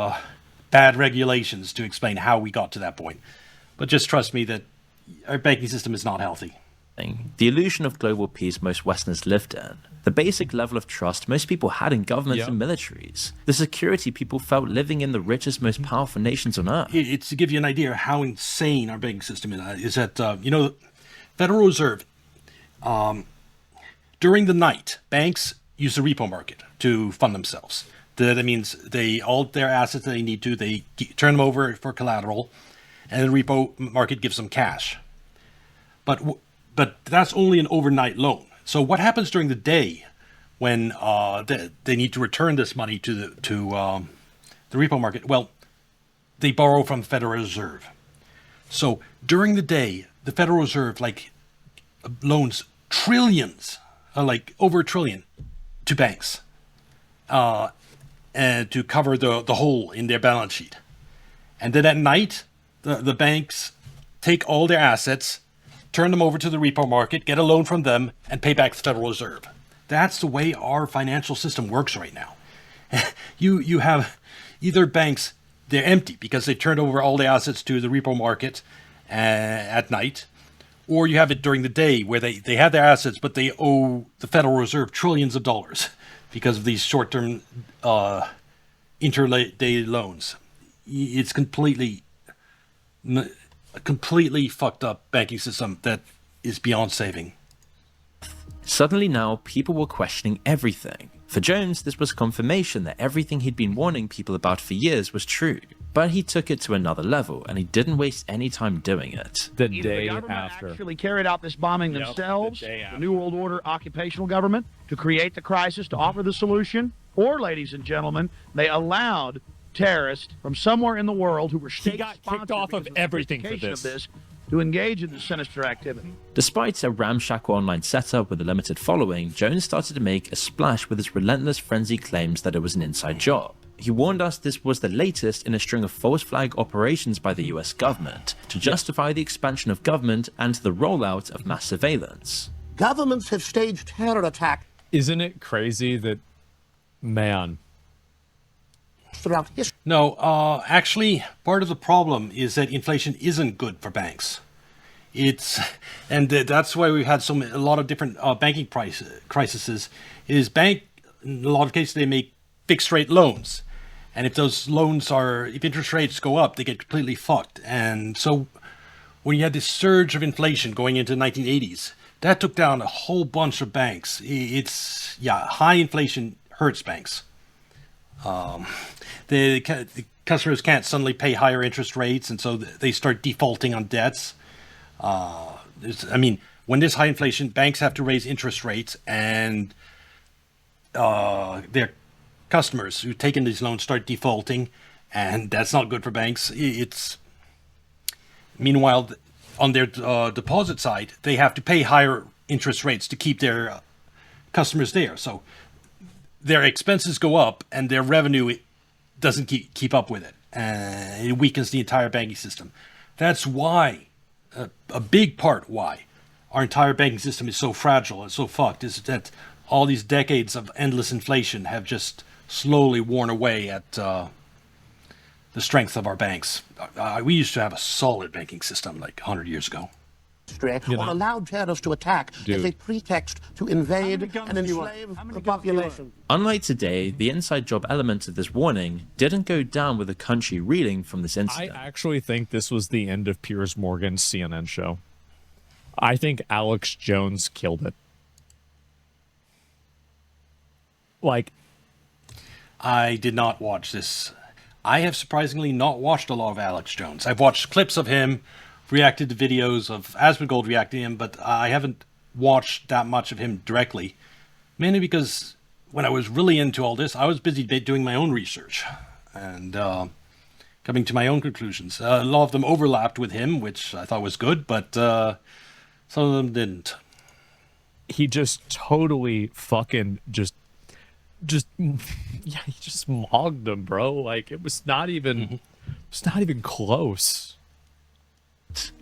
bad regulations to explain how we got to that point. But just trust me that our banking system is not healthy. The illusion of global peace most Westerners lived in, the basic level of trust most people had in governments and militaries, the security people felt living in the richest, most powerful nations on earth. It's to give you an idea of how insane our banking system is. That the Federal Reserve, during the night, banks use the repo market to fund themselves. That means all their assets that they need to, they turn them over for collateral, and the repo market gives them cash. But that's only an overnight loan. So what happens during the day when they need to return this money to the repo market? Well, they borrow from the Federal Reserve. So during the day, the Federal Reserve loans trillions, like over $1 trillion, to banks, and to cover the hole in their balance sheet. And then at night, the banks take all their assets, turn them over to the repo market, get a loan from them, and pay back the Federal Reserve. That's the way our financial system works right now. You have either banks, they're empty because they turned over all the assets to the repo market at night, or you have it during the day where they have their assets, but they owe the Federal Reserve trillions of dollars because of these short-term inter-day loans. It's a completely fucked up banking system that is beyond saving. Suddenly now, people were questioning everything. For Jones, this was confirmation that everything he'd been warning people about for years was true. But he took it to another level, and he didn't waste any time doing it. The Either day the government after. actually carried out this bombing themselves, the New World Order occupational government, to create the crisis, to offer the solution, or, ladies and gentlemen, they allowed terrorists from somewhere in the world who were state got kicked off of everything for this. to engage in this sinister activity. Despite a ramshackle online setup with a limited following, Jones started to make a splash with his relentless frenzied claims that it was an inside job. He warned us this was the latest in a string of false flag operations by the US government to justify the expansion of government and the rollout of mass surveillance. Governments have staged terror attacks. Isn't it crazy that, man, throughout history? No, actually, part of the problem is that inflation isn't good for banks. That's why we've had a lot of different banking crises. In a lot of cases, they make fixed rate loans, and if interest rates go up, they get completely fucked. And so, when you had this surge of inflation going into the 1980s, that took down a whole bunch of banks. High inflation hurts banks. The customers can't suddenly pay higher interest rates, and so they start defaulting on debts. When there's high inflation, banks have to raise interest rates, and their customers who've taken these loans start defaulting, and that's not good for banks. Meanwhile, on their deposit side, they have to pay higher interest rates to keep their customers there. So their expenses go up, and their revenue doesn't keep up with it. It weakens the entire banking system. That's why, a big part why, our entire banking system is so fragile and so fucked, is that all these decades of endless inflation have just slowly worn away at the strength of our banks. We used to have a solid banking system like 100 years ago. Or allowed terrorists to attack as a pretext to invade and enslave the population. Unlike today, the inside job element of this warning didn't go down with the country reeling from this incident. I actually think this was the end of Piers Morgan's CNN show. I think Alex Jones killed it. I did not watch this. I have surprisingly not watched a lot of Alex Jones. I've watched clips of him, reacted to videos of Asmongold reacting to him, but I haven't watched that much of him directly. Mainly because when I was really into all this, I was busy doing my own research. And coming to my own conclusions. A lot of them overlapped with him, which I thought was good, but some of them didn't. He just totally fucking just yeah, he just mogged them, bro. Like it was not even close.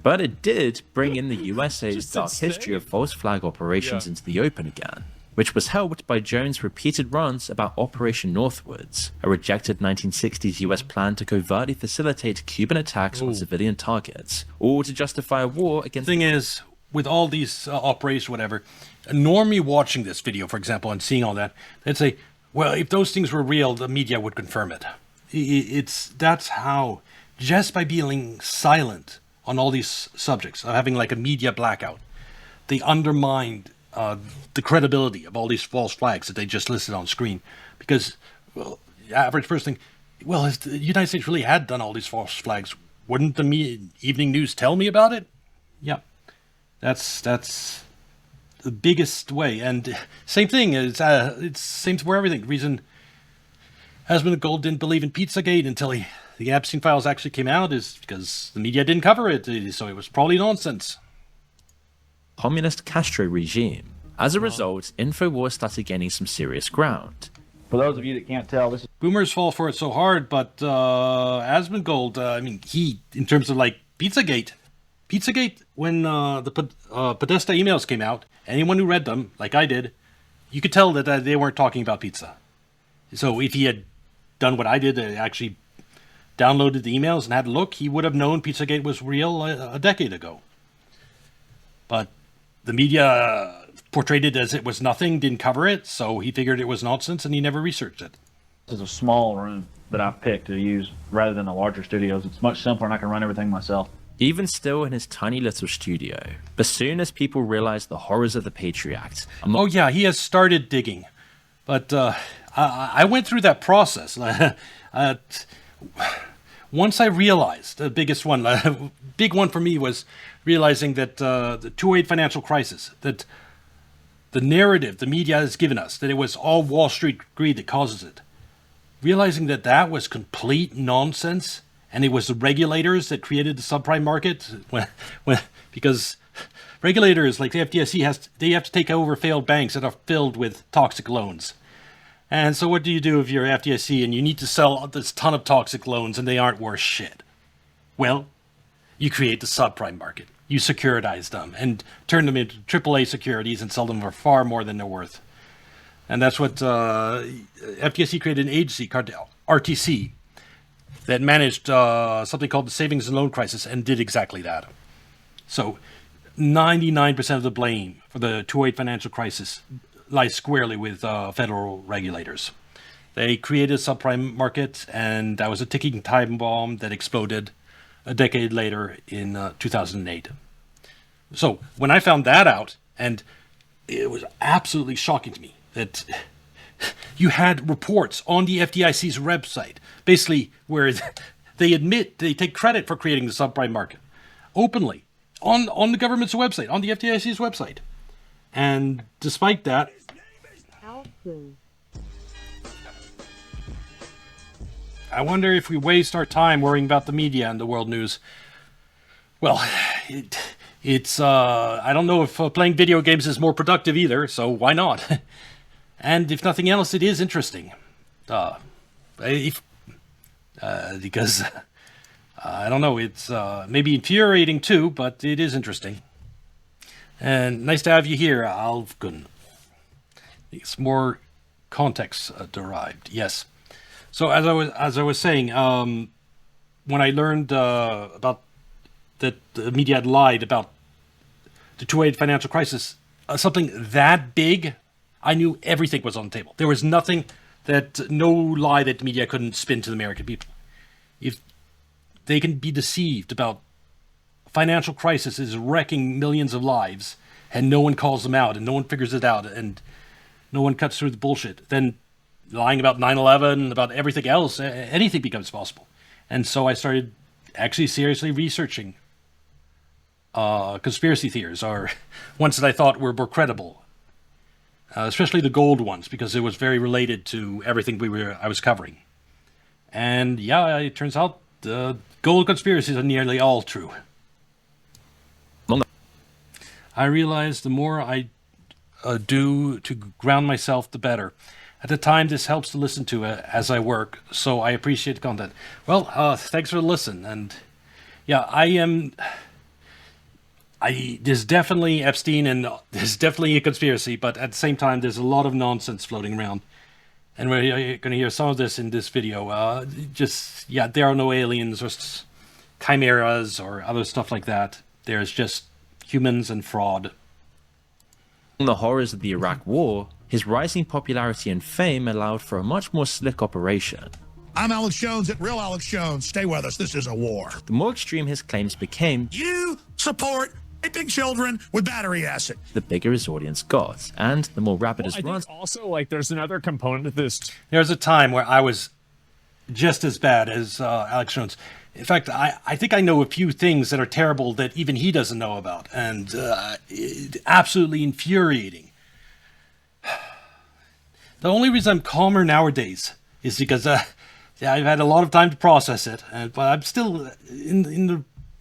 But it did bring in the USA's Just dark insane. history of false flag operations Yeah. into the open again, which was helped by Jones' repeated runs about Operation Northwoods, a rejected 1960s US plan to covertly facilitate Cuban attacks on civilian targets, all to justify a war against... The thing is, with all these operations, whatever, a normie watching this video, for example, and seeing all that, they'd say, well, if those things were real, the media would confirm it. That's how, just by being silent on all these subjects, having like a media blackout, they undermined the credibility of all these false flags that they just listed on screen. Because, well, the average person thinks, well, if the United States really had done all these false flags, wouldn't the evening news tell me about it? Yeah, that's the biggest way. And same thing, it's same for everything. The reason Asmongold didn't believe in Pizzagate until the Epstein files actually came out is because the media didn't cover it, so it was probably nonsense. Communist Castro regime. As a result, InfoWars started gaining some serious ground. For those of you that can't tell, this is Boomers fall for it so hard, but Asmongold, I mean, he, in terms of like Pizzagate, when the Podesta emails came out, anyone who read them, like I did, you could tell that they weren't talking about pizza. So if he had done what I did, actually downloaded the emails and had a look, he would have known Pizzagate was real a decade ago. But the media portrayed it as it was nothing, didn't cover it, so he figured it was nonsense and he never researched it. is a small room that I picked to use rather than the larger studios. It's much simpler and I can run everything myself. Even still in his tiny little studio. But soon as people realized the horrors of the Patriot Act... Oh yeah, he has started digging. But I went through that process. Once I realized, the biggest one, big one for me was realizing that the 2008 financial crisis, that the narrative the media has given us, that it was all Wall Street greed that causes it. Realizing that that was complete nonsense, and it was the regulators that created the subprime market, because regulators like the FDIC they have to take over failed banks that are filled with toxic loans. And so what do you do if you're FDIC and you need to sell this ton of toxic loans and they aren't worth shit? Well, you create the subprime market. You securitize them and turn them into AAA securities and sell them for far more than they're worth. And that's what FDIC created an agency called RTC that managed something called the Savings and Loan Crisis and did exactly that. So 99% of the blame for the 2008 financial crisis lies squarely with federal regulators. They created a subprime market, and that was a ticking time bomb that exploded a decade later in 2008. So when I found that out, and it was absolutely shocking to me that you had reports on the FDIC's website, basically where they admit they take credit for creating the subprime market openly on the government's website, on the FDIC's website. And despite that, I wonder if we waste our time worrying about the media and the world news. Well, it's I don't know if playing video games is more productive either, so why not? And if nothing else, it is interesting. Because I don't know, it's maybe infuriating too, but it is interesting. And nice to have you here, Alfgun. It's more context derived, yes. So as I was saying, when I learned about that the media had lied about the 2008 financial crisis, something that big, I knew everything was on the table. There was nothing no lie that the media couldn't spin to the American people. If they can be deceived about financial crisis is wrecking millions of lives, and no one calls them out, and no one figures it out, and no one cuts through the bullshit, then lying about 9/11, about everything else, anything becomes possible. And so I started actually seriously researching conspiracy theories, or ones that I thought were more credible, especially the gold ones, because it was very related to everything I was covering. And yeah, it turns out the gold conspiracies are nearly all true. I realize the more I do to ground myself, the better. At the time, this helps to listen to as I work, so I appreciate the content. Well, thanks for the listen, and yeah, there's definitely Epstein, and there's definitely a conspiracy, but at the same time, there's a lot of nonsense floating around. And we're going to hear some of this in this video. There are no aliens or chimeras or other stuff like that. There's just humans and fraud. The horrors of the Iraq War, his rising popularity and fame allowed for a much more slick operation. I'm Alex Jones at Real Alex Jones. Stay with us. This is a war. The more extreme his claims became, you support raping children with battery acid, the bigger his audience got, and the more rapid his I runs. think also, like, there's another component to this. There's a time where I was just as bad as Alex Jones. In fact, I think I know a few things that are terrible that even he doesn't know about, and absolutely infuriating. The only reason I'm calmer nowadays is because I've had a lot of time to process it, but I'm still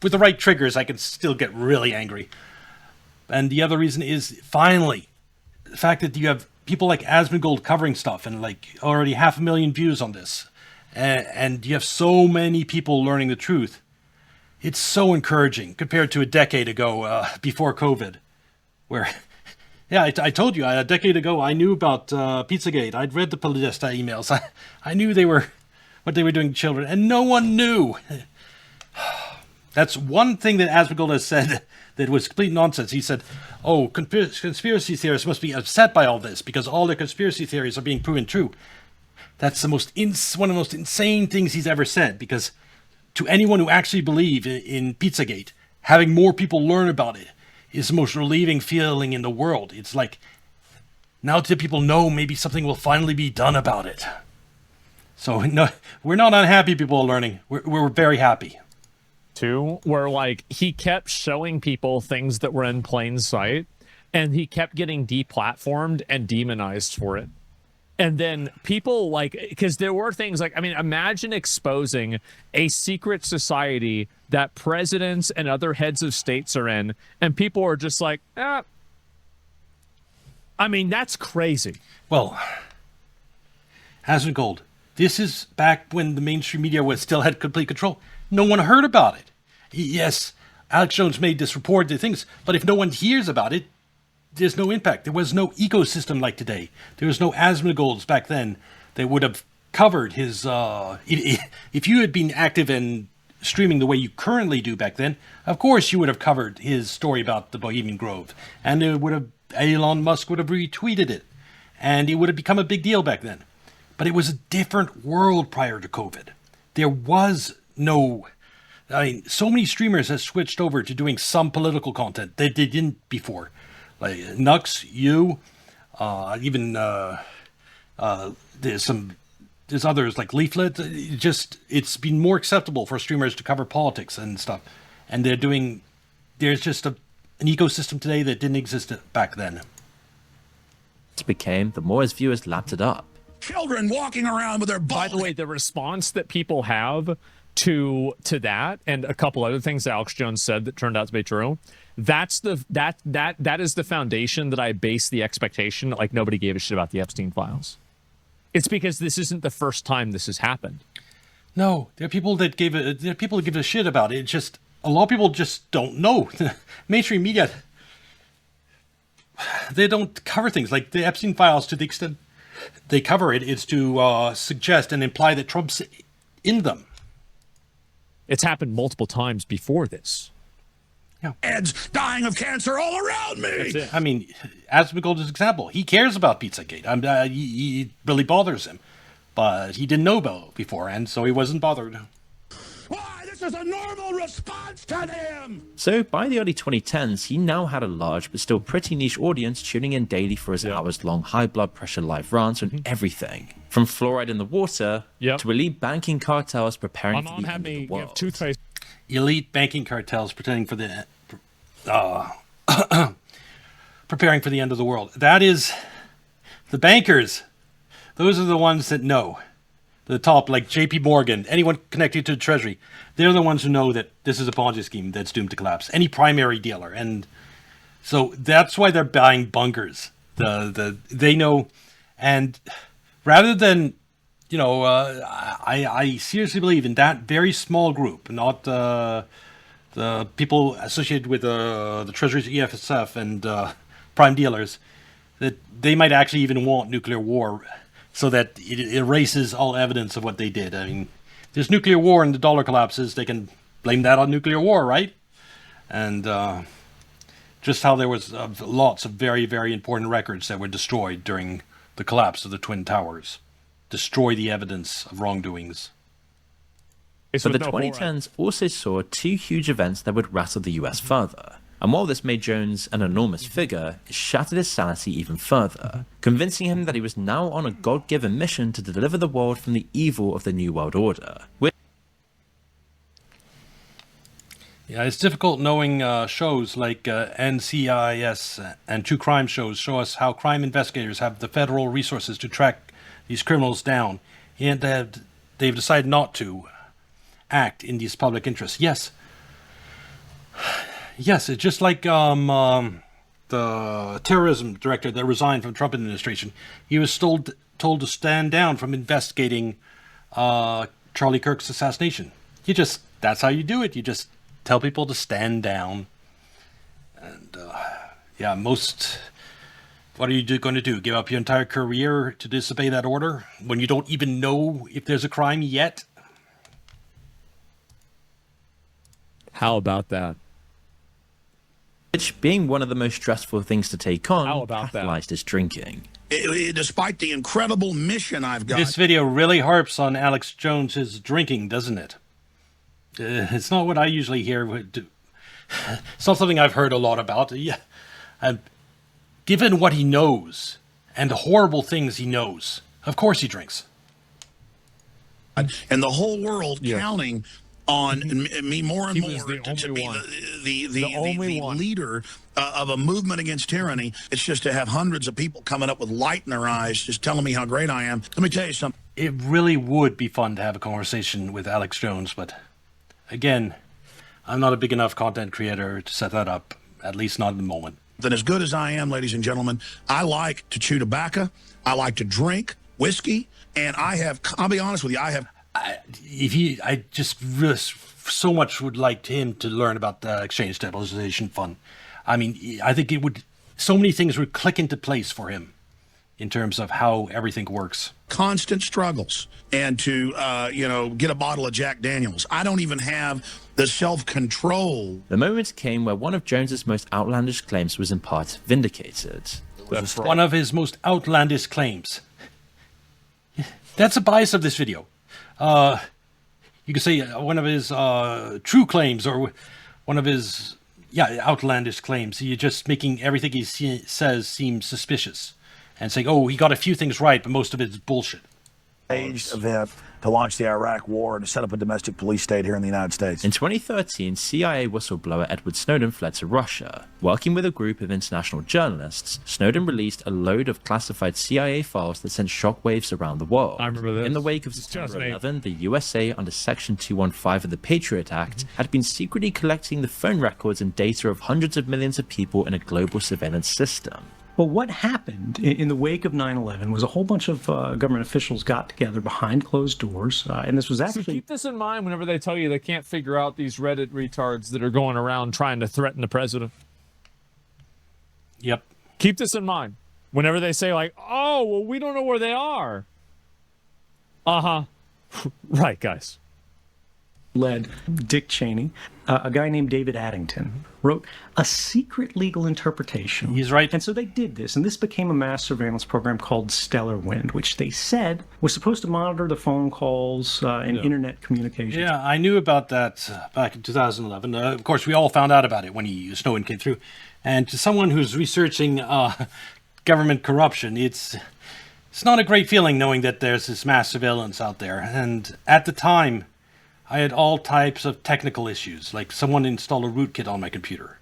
with the right triggers, I can still get really angry. And the other reason is, finally, the fact that you have people like Asmongold covering stuff and like already 500,000 views on this. And you have so many people learning the truth. It's so encouraging compared to a decade ago, before COVID, where, yeah, I told you, a decade ago, I knew about Pizzagate. I'd read the Podesta emails. I knew what they were doing to children, and no one knew. That's one thing that Asmongold has said that was complete nonsense. He said, oh, conspiracy theorists must be upset by all this because all their conspiracy theories are being proven true. That's one of the most insane things he's ever said, because to anyone who actually believes in Pizzagate, having more people learn about it is the most relieving feeling in the world. It's like, now that people know, maybe something will finally be done about it. So no, we're not unhappy people are learning. We're very happy. Too, where like he kept showing people things that were in plain sight, and he kept getting deplatformed and demonized for it. And then people like, because there were things like, I mean, imagine exposing a secret society that presidents and other heads of states are in, and people are just like, I mean, that's crazy. Well, Asmongold, this is back when the mainstream media still had complete control. No one heard about it. Yes, Alex Jones made this report, the things, but if no one hears about it, there's no impact. There was no ecosystem like today. There was no Asmongolds back then that would have covered his... if you had been active in streaming the way you currently do back then, of course you would have covered his story about the Bohemian Grove. And Elon Musk would have retweeted it. And it would have become a big deal back then. But it was a different world prior to COVID. There was no... I mean, so many streamers have switched over to doing some political content that they didn't before. Like Nux, you, even there's others like Leaflet. It's been more acceptable for streamers to cover politics and stuff, and there's just an ecosystem today that didn't exist back then. It became the more his viewers lapped it up. Children walking around with their By the way, the response that people have to that and a couple other things that Alex Jones said that turned out to be true, that is the foundation that I base the expectation that like nobody gave a shit about the Epstein files. It's because this isn't the first time this has happened. No, there are people that give a shit about it. It's just a lot of people just don't know. Mainstream media, they don't cover things like the Epstein files. To the extent they cover it, it's to suggest and imply that Trump's in them. It's happened multiple times before this. Yeah. Ed's dying of cancer all around me. That's it. I mean, Asmongold is an example. He cares about Pizzagate. He really bothers him. But he didn't know about it before, and so he wasn't bothered. Why? This is a normal response to them! So, by the early 2010s, he now had a large but still pretty niche audience tuning in daily for his hours-long high blood pressure live rants on everything. From fluoride in the water to elite banking cartels preparing for the end of the world. Toothpaste. Elite banking cartels preparing for the end of the world. That is the bankers. Those are the ones that know. the top, like J.P. Morgan, anyone connected to the Treasury, they're the ones who know that this is a Ponzi scheme that's doomed to collapse. Any primary dealer, and so that's why they're buying bunkers. They know, and rather than, I seriously believe in that very small group, not the people associated with the Treasury's EFSF and prime dealers, that they might actually even want nuclear war, so that it erases all evidence of what they did. I mean, there's nuclear war and the dollar collapses, they can blame that on nuclear war, right? And just how there was lots of very, very important records that were destroyed during the collapse of the Twin Towers. Destroy the evidence of wrongdoings. But the 2010s also saw two huge events that would rattle the US further. And while this made Jones an enormous figure, it shattered his sanity even further, convincing him that he was now on a God-given mission to deliver the world from the evil of the New World Order. Yeah, it's difficult knowing shows like NCIS and true crime shows show us how crime investigators have the federal resources to track these criminals down, and they've decided not to act in these public interests. Yes, it's just like the terrorism director that resigned from the Trump administration. He was told to stand down from investigating Charlie Kirk's assassination. That's how you do it. You just tell people to stand down. And what are you going to do? Give up your entire career to disobey that order when you don't even know if there's a crime yet? How about that? Which, being one of the most stressful things to take on, catalyzed his drinking. Despite the incredible mission I've got. This video really harps on Alex Jones's drinking, doesn't it? It's not what I usually hear. It's not something I've heard a lot about. Yeah, given what he knows and the horrible things he knows, of course he drinks. And the whole world counting on me more and more to be the leader of a movement against tyranny. It's just to have hundreds of people coming up with light in their eyes, just telling me how great I am. Let me tell you something. It really would be fun to have a conversation with Alex Jones, but again, I'm not a big enough content creator to set that up, at least not at the moment. Then as good as I am, ladies and gentlemen, I like to chew tobacco, I like to drink whiskey, and I'll be honest with you, I just really so much would like him to learn about the Exchange Stabilization Fund. I mean, I think so many things would click into place for him in terms of how everything works. Constant struggles, and to get a bottle of Jack Daniels. I don't even have the self-control. The moment came where one of Jones's most outlandish claims was in part vindicated. One of his most outlandish claims. That's a bias of this video. You could say one of his true claims, or one of his outlandish claims. You're just making everything he says seem suspicious, and saying, oh, he got a few things right, but most of it's bullshit. Staged event to launch the Iraq War and to set up a domestic police state here in the United States. In 2013, CIA whistleblower Edward Snowden fled to Russia. Working with a group of international journalists, Snowden released a load of classified CIA files that sent shockwaves around the world. I remember this. In the wake of September 11, the USA, under Section 215 of the Patriot Act, had been secretly collecting the phone records and data of hundreds of millions of people in a global surveillance system. Well, what happened in the wake of 9/11 was a whole bunch of government officials got together behind closed doors, and this was actually... So keep this in mind whenever they tell you they can't figure out these Reddit retards that are going around trying to threaten the president. Yep. Keep this in mind whenever they say, like, oh, well, we don't know where they are. Uh-huh. Right, guys. Led Dick Cheney, a guy named David Addington, wrote a secret legal interpretation. He's right. And so they did this, and this became a mass surveillance program called Stellar Wind, which they said was supposed to monitor the phone calls and internet communications. Yeah, I knew about that back in 2011. Of course, we all found out about it when Snowden came through. And to someone who's researching government corruption, it's not a great feeling knowing that there's this mass surveillance out there. And at the time, I had all types of technical issues, like someone installed a rootkit on my computer,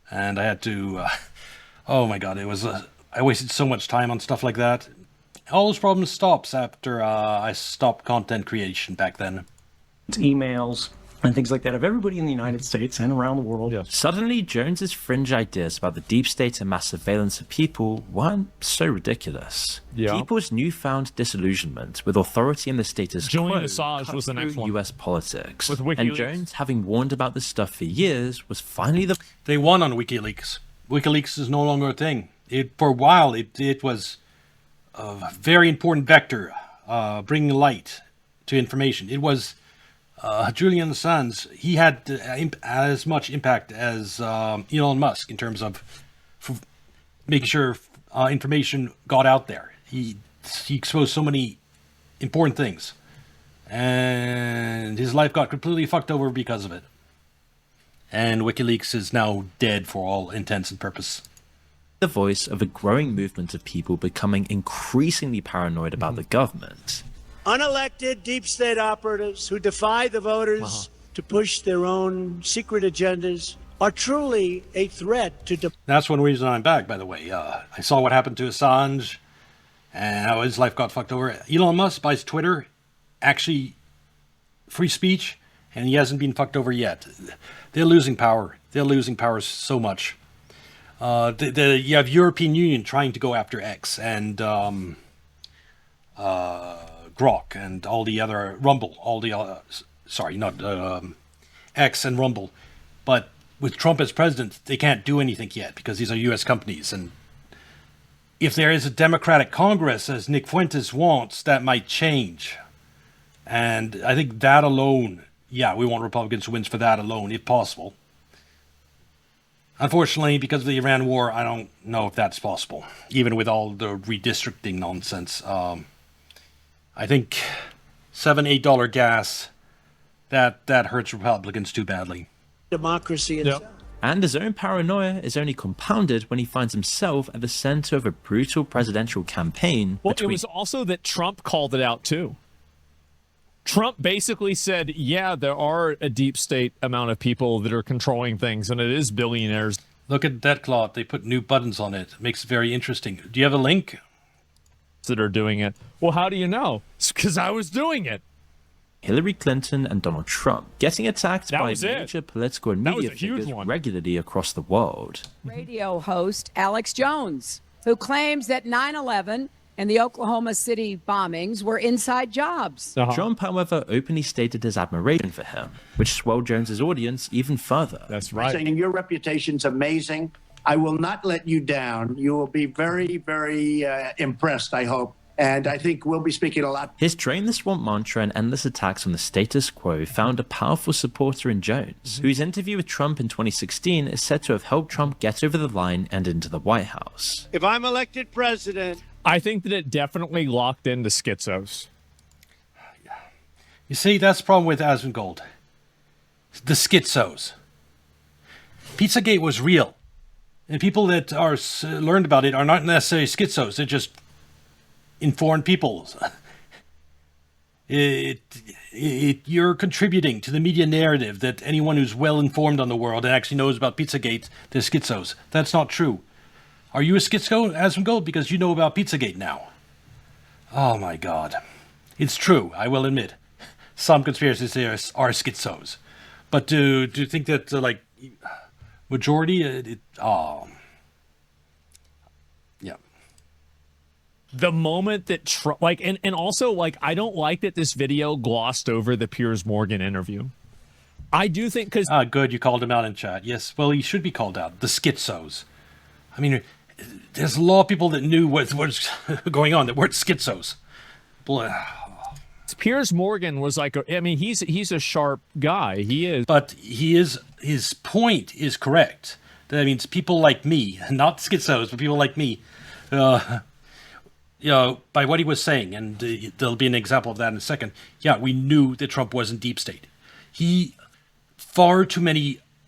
and I had to, oh my God, I wasted so much time on stuff like that. all those problems stops after I stopped content creation back then. Emails and things like that of everybody in the United States and around the world. Suddenly, Jones's fringe ideas about the deep state and mass surveillance of people weren't so ridiculous. People's newfound disillusionment with authority and the status Julian quo Assange cut was the next through one. U.S. politics. With And WikiLeaks. Jones, having warned about this stuff for years, was finally the... They won on WikiLeaks. WikiLeaks is no longer a thing. For a while, it was a very important vector, bringing light to information. It was Julian Assange. He had as much impact as Elon Musk in terms of making sure information got out there. He exposed so many important things, and his life got completely fucked over because of it. And WikiLeaks is now dead for all intents and purposes. the voice of a growing movement of people becoming increasingly paranoid about the government. Unelected deep state operatives who defy the voters to push their own secret agendas are truly a threat to... That's one reason I'm back, by the way. I saw what happened to Assange and how his life got fucked over. Elon Musk buys Twitter, actually free speech, and he hasn't been fucked over yet. They're losing power. They're losing power so much. You have European Union trying to go after X and Grok and all the other Rumble, all the sorry, not X and Rumble, but with Trump as president, they can't do anything yet because these are U.S. companies. And if there is a Democratic Congress, as Nick Fuentes wants, that might change. And I think that alone, yeah, we want Republicans to win for that alone, if possible. Unfortunately, because of the Iran war, I don't know if that's possible, even with all the redistricting nonsense. I think $7, $8 gas, that hurts Republicans too badly. Democracy itself. And his own paranoia is only compounded when he finds himself at the center of a brutal presidential campaign. Well, it was also that Trump called it out too. Trump basically said, yeah, there are a deep state amount of people that are controlling things, and it is billionaires. Look at that cloth. They put new buttons on it. It makes it very interesting. Do you have a link? That are doing it. Well, how do you know? It's because I was doing it. Hillary Clinton and Donald Trump getting attacked by major political and media figures regularly across the world. Radio host Alex Jones, who claims that 9/11 and the Oklahoma City bombings were inside jobs. Trump, however, openly stated his admiration for him, which swelled Jones's audience even further. That's right. Saying your reputation's amazing. I will not let you down. You will be very, very impressed, I hope. And I think we'll be speaking a lot. His drain the swamp mantra and endless attacks on the status quo found a powerful supporter in Jones, whose interview with Trump in 2016 is said to have helped Trump get over the line and into the White House. If I'm elected president... I think that it definitely locked into schizos. You see, that's the problem with Asmongold. The schizos. Pizzagate was real. And people that are learned about it are not necessarily schizos. They're just informed people. You're contributing to the media narrative that anyone who's well informed on the world and actually knows about Pizzagate, they're schizos. That's not true. Are you a schizo, Asmongold? Because you know about Pizzagate now. Oh my God. It's true, I will admit. Some conspiracy theorists are schizos. But do you think that, majority, yeah. The moment that Trump, and also, I don't like that this video glossed over the Piers Morgan interview. I do think because... good, you called him out in chat. Yes, well, he should be called out. The schizos. I mean, there's a lot of people that knew what was going on that weren't schizos. Piers Morgan was he's a sharp guy. He is. But his point is correct. That means people like me, not schizos, but people like me, by what he was saying, and there'll be an example of that in a second. Yeah, we knew that Trump wasn't deep state.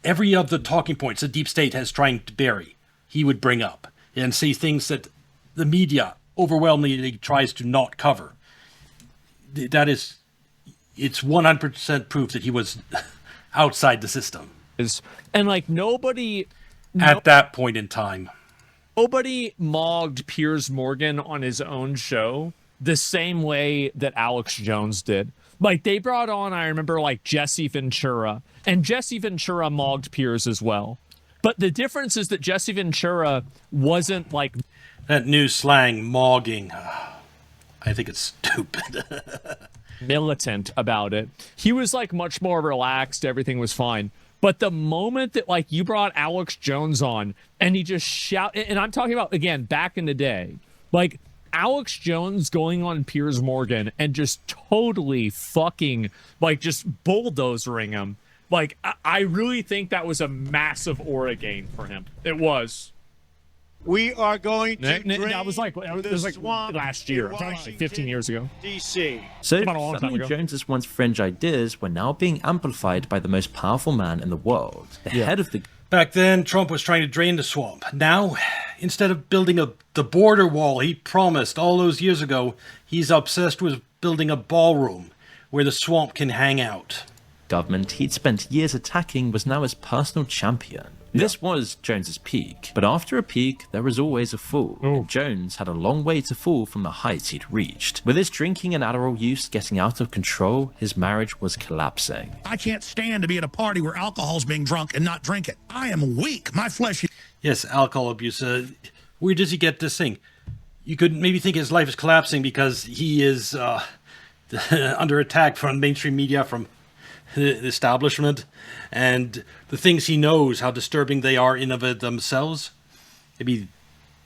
Every of the talking points the deep state has trying to bury, he would bring up and say things that the media overwhelmingly tries to not cover. It's 100% proof that he was outside the system. And nobody... At that point in time. nobody mogged Piers Morgan on his own show the same way that Alex Jones did. Like, they brought on, I remember, like, Jesse Ventura, and Jesse Ventura mogged Piers as well. But the difference is that Jesse Ventura wasn't like... That new slang, mogging, I think it's stupid. militant about it. He was, like, much more relaxed. Everything was fine. But the moment that, like, you brought Alex Jones on, and he just shouted... And I'm talking about, again, back in the day. Like, Alex Jones going on Piers Morgan and just totally fucking, like, just bulldozering him. Like, I really think that was a massive aura gain for him. It was. We are going to that was like last year, like 15 years ago. DC. So suddenly Jones's once fringe ideas were now being amplified by the most powerful man in the world, the head of the... Back then, Trump was trying to drain the swamp. Now, instead of building the border wall he promised all those years ago, he's obsessed with building a ballroom where the swamp can hang out. Government he'd spent years attacking was now his personal champion. This was Jones's peak, but after a peak, there was always a fall. And Jones had a long way to fall from the heights he'd reached. With his drinking and Adderall use getting out of control, his marriage was collapsing. I can't stand to be at a party where alcohol's being drunk and not drink it. I am weak. My flesh... Yes, alcohol abuse. Where does he get this thing? You could maybe think his life is collapsing because he is under attack from mainstream media, from the establishment, and the things he knows, how disturbing they are in of themselves. Maybe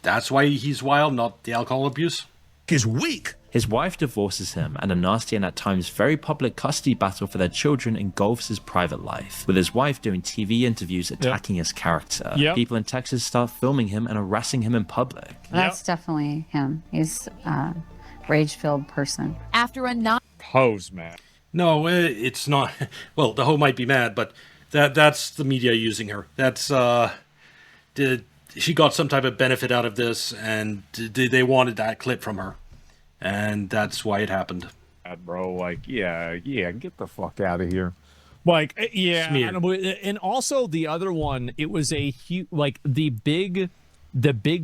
that's why he's wild, not the alcohol abuse. He's weak. His wife divorces him, and a nasty and at times very public custody battle for their children engulfs his private life, with his wife doing TV interviews attacking his character. People in Texas start filming him and harassing him in public. That's definitely him. He's a rage-filled person. After a pose, man. No, it's not. Well, the hoe might be mad, but that's the media using her. That's she got some type of benefit out of this, and they wanted that clip from her, and that's why it happened. Bro, like, yeah, get the fuck out of here. Like, yeah, and also the other one, it was a huge, like, the big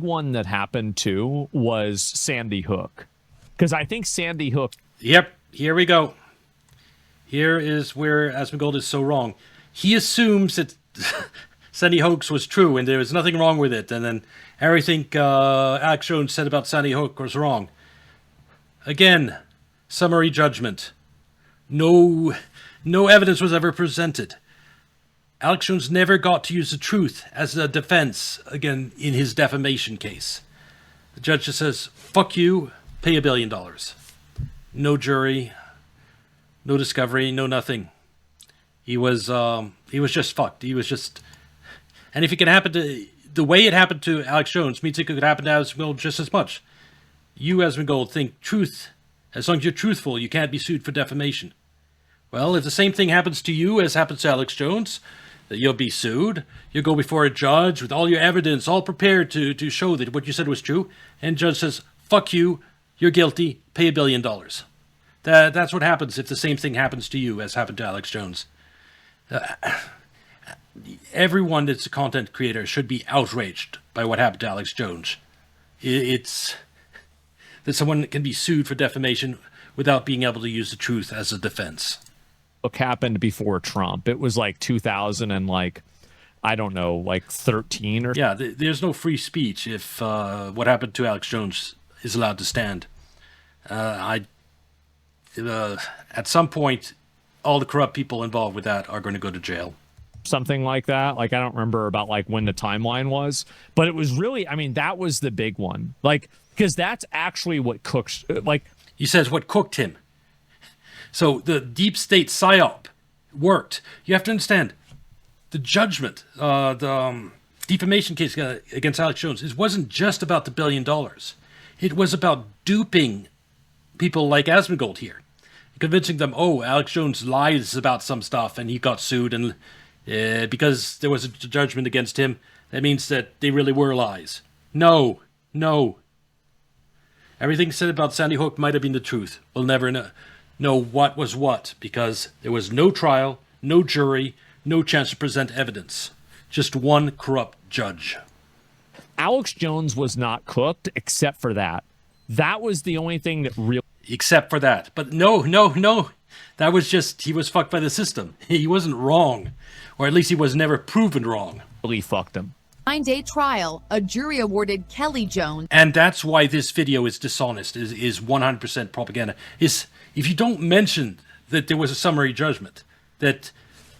one that happened too was Sandy Hook, because I think Sandy Hook. Yep, here we go. Here is where Asmongold is so wrong. He assumes that Sandy Hook was true and there was nothing wrong with it, and then everything Alex Jones said about Sandy Hook was wrong. Again, summary judgment. No evidence was ever presented. Alex Jones never got to use the truth as a defense, again, in his defamation case. The judge just says, fuck you, pay $1 billion. No jury, no discovery, no nothing. He was just fucked. He was just... And if it can happen to... The way it happened to Alex Jones means it could happen to Asmongold just as much. You, Asmongold, think truth. As long as you're truthful, you can't be sued for defamation. Well, if the same thing happens to you as happens to Alex Jones, you'll be sued. You'll go before a judge with all your evidence, all prepared to show that what you said was true. And the judge says, fuck you, you're guilty, pay $1 billion. That's what happens if the same thing happens to you as happened to Alex Jones. Everyone that's a content creator should be outraged by what happened to Alex Jones. It's that someone can be sued for defamation without being able to use the truth as a defense. What happened before Trump? It was like 2000 and like, I don't know, like 13 or... Yeah, there's no free speech if what happened to Alex Jones is allowed to stand. At some point, all the corrupt people involved with that are going to go to jail. Something like that. Like, I don't remember about like when the timeline was, but it was really, I mean, that was the big one. Like, because that's actually what cooked, like... He says what cooked him. So the deep state psyop worked. You have to understand, the judgment, the defamation case against Alex Jones, it wasn't just about the $1 billion. It was about duping people like Asmongold here. Convincing them, oh, Alex Jones lies about some stuff and he got sued, and because there was a judgment against him, that means that they really were lies. No. Everything said about Sandy Hook might have been the truth. We'll never know what was what, because there was no trial, no jury, no chance to present evidence. Just one corrupt judge. Alex Jones was not cooked except for that. That was the only thing that really... Except for that. But no. That was just, he was fucked by the system. He wasn't wrong. Or at least he was never proven wrong. Really fucked him. 9-day trial, a jury awarded Kelly Jones. And that's why this video is dishonest, is 100% propaganda. If you don't mention that there was a summary judgment, that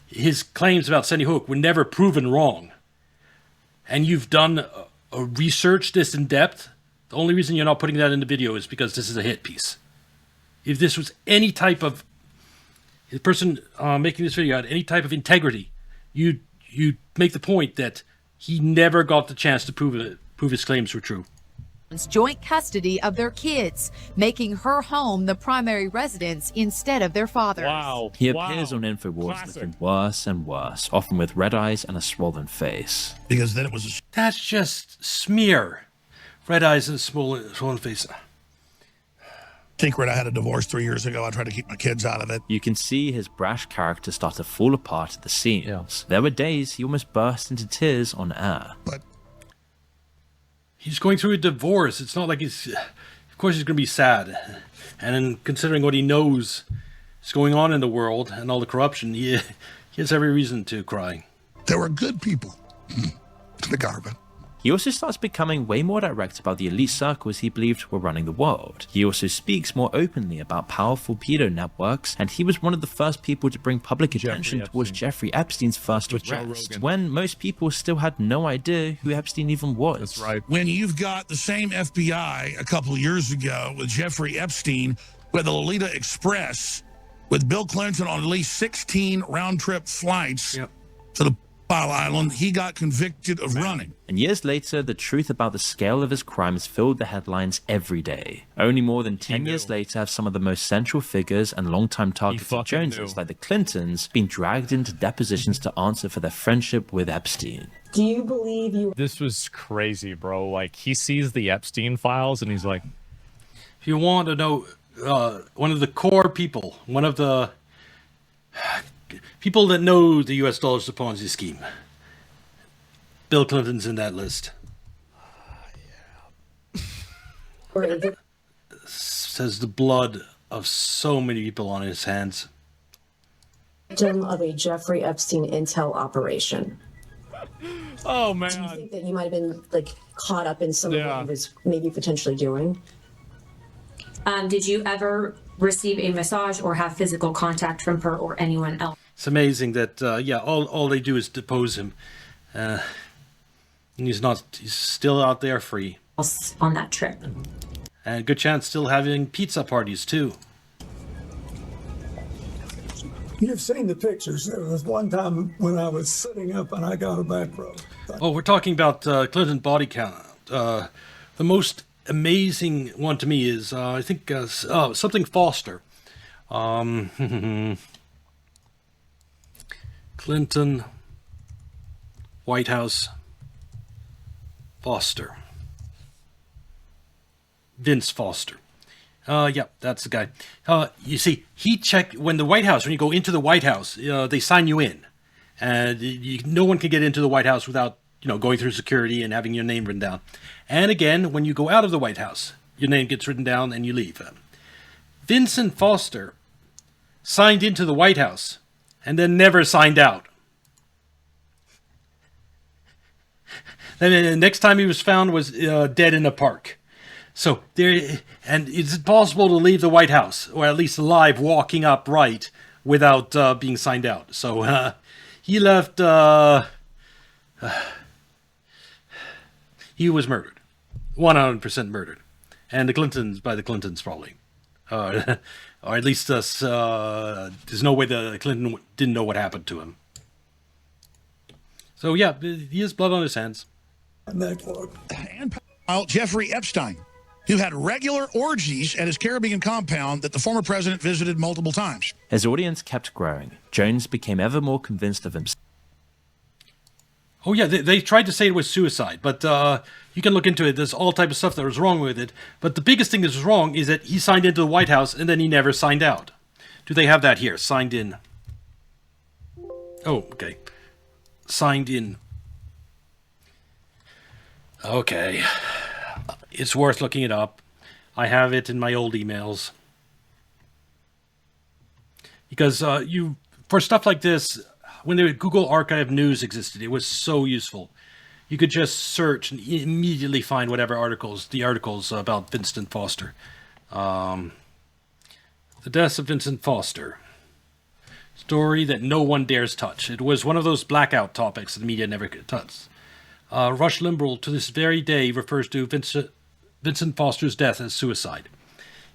his claims about Sandy Hook were never proven wrong, and you've done a research this in depth, the only reason you're not putting that in the video is because this is a hit piece. If this was any type of, the person making this video had any type of integrity, you'd make the point that he never got the chance to prove his claims were true. Joint custody of their kids, making her home the primary residence instead of their father's. Wow. He appears on InfoWars looking worse and worse, often with red eyes and a swollen face. Because then it was That's just smear. Red eyes and a swollen face. secret. I had a divorce 3 years ago. I tried to keep my kids out of it. You can see his brash character start to fall apart at the seams. There were days he almost burst into tears on air. But he's going through a divorce. It's not like he's... Of course he's going to be sad. And then considering what he knows is going on in the world and all the corruption, he has every reason to cry. There were good people to the government. He also starts becoming way more direct about the elite circles he believed were running the world. He also speaks more openly about powerful pedo networks, and he was one of the first people to bring public attention towards Jeffrey Epstein's first arrest, when most people still had no idea who Epstein even was. That's right. When you've got the same FBI a couple of years ago with Jeffrey Epstein with the Lolita Express, with Bill Clinton on at least 16 round-trip flights to the File Island, he got convicted of running. And years later, the truth about the scale of his crimes filled the headlines every day. Only more than 10 years later have some of the most central figures and longtime targets of Joneses, like the Clintons, been dragged into depositions to answer for their friendship with Epstein. Do you believe you... This was crazy, bro. Like, he sees the Epstein files and he's like... If you want to know one of the core people, one of the... people that know the U.S. dollar's a Ponzi scheme. Bill Clinton's in that list. Says the blood of so many people on his hands. Victim of a Jeffrey Epstein intel operation. Oh man! Do you think that you might have been like caught up in some of what he was maybe potentially doing? Did you ever receive a massage or have physical contact from her or anyone else? It's amazing that, all they do is depose him. And he's still out there free. On that trip. And good chance still having pizza parties, too. You've seen the pictures. There was one time when I was sitting up and I got a back row. Oh, we're talking about Clinton body count. The most amazing one to me is, I think, something Foster. Clinton, White House, Foster. Vince Foster. Yeah, that's the guy. You see, he checked when the White House, when you go into the White House, they sign you in. And no one can get into the White House without, going through security and having your name written down. And again, when you go out of the White House, your name gets written down and you leave. Vincent Foster signed into the White House and then never signed out. Then the next time he was found was dead in a park. So and it's impossible to leave the White House, or at least alive, walking upright without being signed out. So he left. He was murdered, 100% murdered, and the Clintons by the Clintons probably, or at least there's no way the Clinton didn't know what happened to him. So yeah, he has blood on his hands. And Jeffrey Epstein, who had regular orgies at his Caribbean compound that the former president visited multiple times. His audience kept growing. Jones became ever more convinced of himself. Oh yeah, they tried to say it was suicide, but you can look into it. There's all type of stuff that was wrong with it. But the biggest thing that was wrong is that he signed into the White House and then he never signed out. Do they have that here? Signed in. Oh, okay. Signed in. Okay. It's worth looking it up. I have it in my old emails. Because for stuff like this, when the Google Archive News existed, it was so useful. You could just search and immediately find whatever the articles about Vincent Foster. The deaths of Vincent Foster. Story that no one dares touch. It was one of those blackout topics that the media never could touch. Rush Limbaugh, to this very day, refers to Vincent Foster's death as suicide.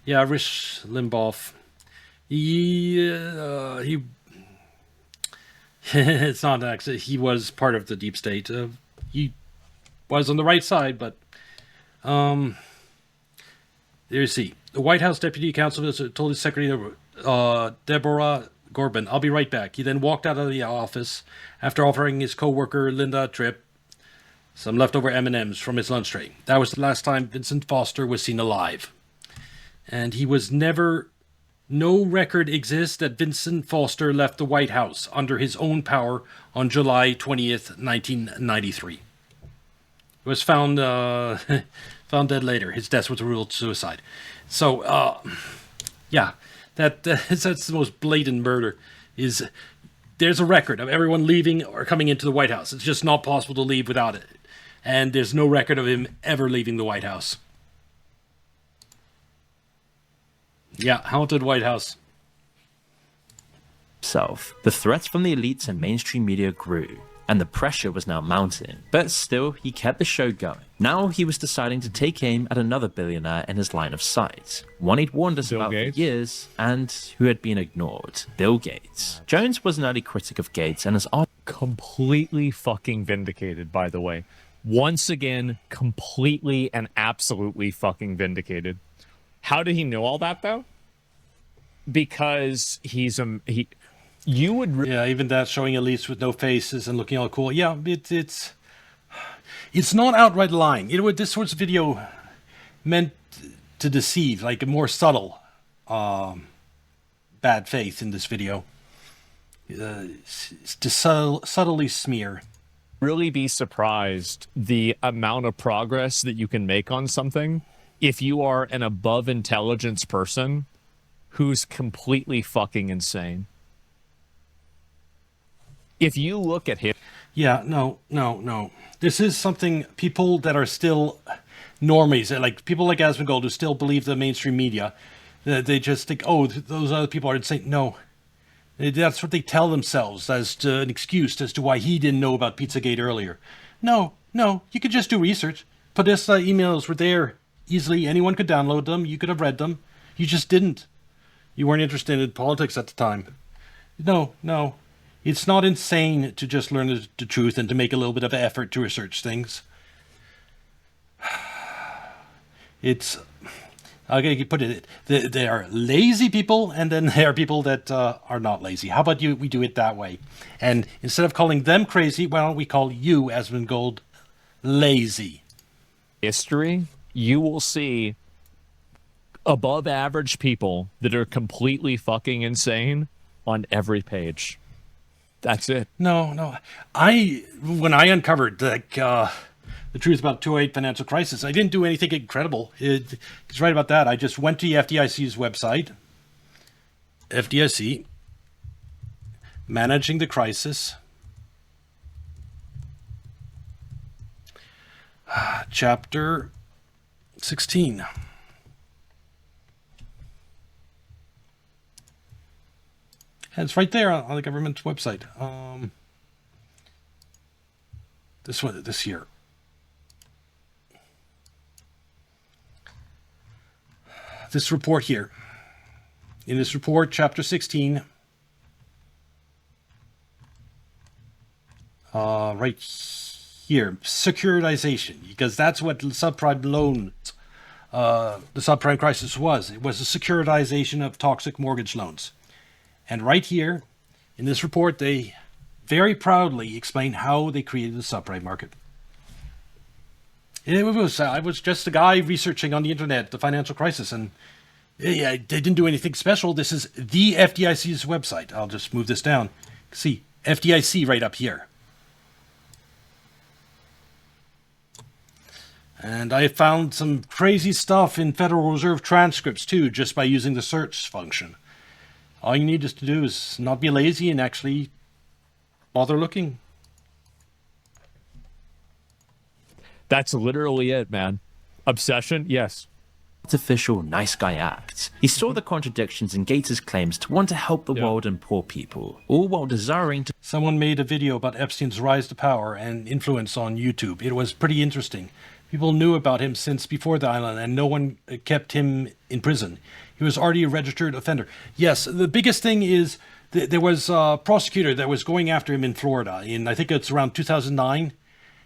Yeah, Rush Limbaugh. He it's not actually, he was part of the deep state. He was on the right side, but there you see. The White House Deputy Counsel told his secretary, Deborah Corbin, "I'll be right back." He then walked out of the office after offering his co-worker Linda Tripp some leftover M&Ms from his lunch tray. That was the last time Vincent Foster was seen alive. And he was never... No record exists that Vincent Foster left the White House under his own power on July 20th, 1993. He was found dead later. His death was ruled suicide. So, yeah, that's the most blatant murder. There's a record of everyone leaving or coming into the White House. It's just not possible to leave without it. And there's no record of him ever leaving the White House. Yeah, haunted White House. The threats from the elites and mainstream media grew, and the pressure was now mounting. But still, he kept the show going. Now he was deciding to take aim at another billionaire in his line of sight, one he'd warned us about for years and who had been ignored: Bill Gates. Jones was an early critic of Gates and has completely fucking vindicated, by the way. Once again, completely and absolutely fucking vindicated. How did he know all that, though? Because you would... Yeah, even that, showing elites with no faces and looking all cool. Yeah, it's not outright lying. This sort of video meant to deceive, like a more subtle bad faith in this video. To subtly smear. Really be surprised the amount of progress that you can make on something if you are an above intelligence person who's completely fucking insane. If you look at him... Yeah, no. This is something people that are still normies, like people like Asmongold who still believe the mainstream media, they just think, oh, those other people are insane. No. That's what they tell themselves as to an excuse as to why he didn't know about Pizzagate earlier. No, you could just do research. Podesta emails were there easily. Anyone could download them. You could have read them. You just didn't. You weren't interested in politics at the time. No. It's not insane to just learn the truth and to make a little bit of effort to research things. It's... Okay, you put it. There are lazy people, and then there are people that are not lazy. How about we do it that way? And instead of calling them crazy, why don't we call you, Asmongold, lazy? History, you will see above average people that are completely fucking insane on every page. That's it. No. When I uncovered the truth about 2008 financial crisis, I didn't do anything incredible. It's right about that. I just went to the FDIC's website. FDIC, managing the crisis. Chapter 16. And it's right there on the government's website. This year. This report here. In this report, chapter 16, right here, securitization, because that's what subprime loans, the subprime crisis was. It was a securitization of toxic mortgage loans. And right here, in this report, they very proudly explain how they created the subprime market. I was just a guy researching on the internet the financial crisis, and they didn't do anything special. This is the FDIC's website. I'll just move this down. See, FDIC right up here. And I found some crazy stuff in Federal Reserve transcripts too, just by using the search function. All you need to do is not be lazy and actually bother looking. That's literally it, man. Obsession, yes. Artificial nice guy act. He saw the contradictions in Gates' claims to want to help the world and poor people, all while desiring to... Someone made a video about Epstein's rise to power and influence on YouTube. It was pretty interesting. People knew about him since before the island, and no one kept him in prison. He was already a registered offender. Yes, the biggest thing is there was a prosecutor that was going after him in Florida in, I think it's around 2009,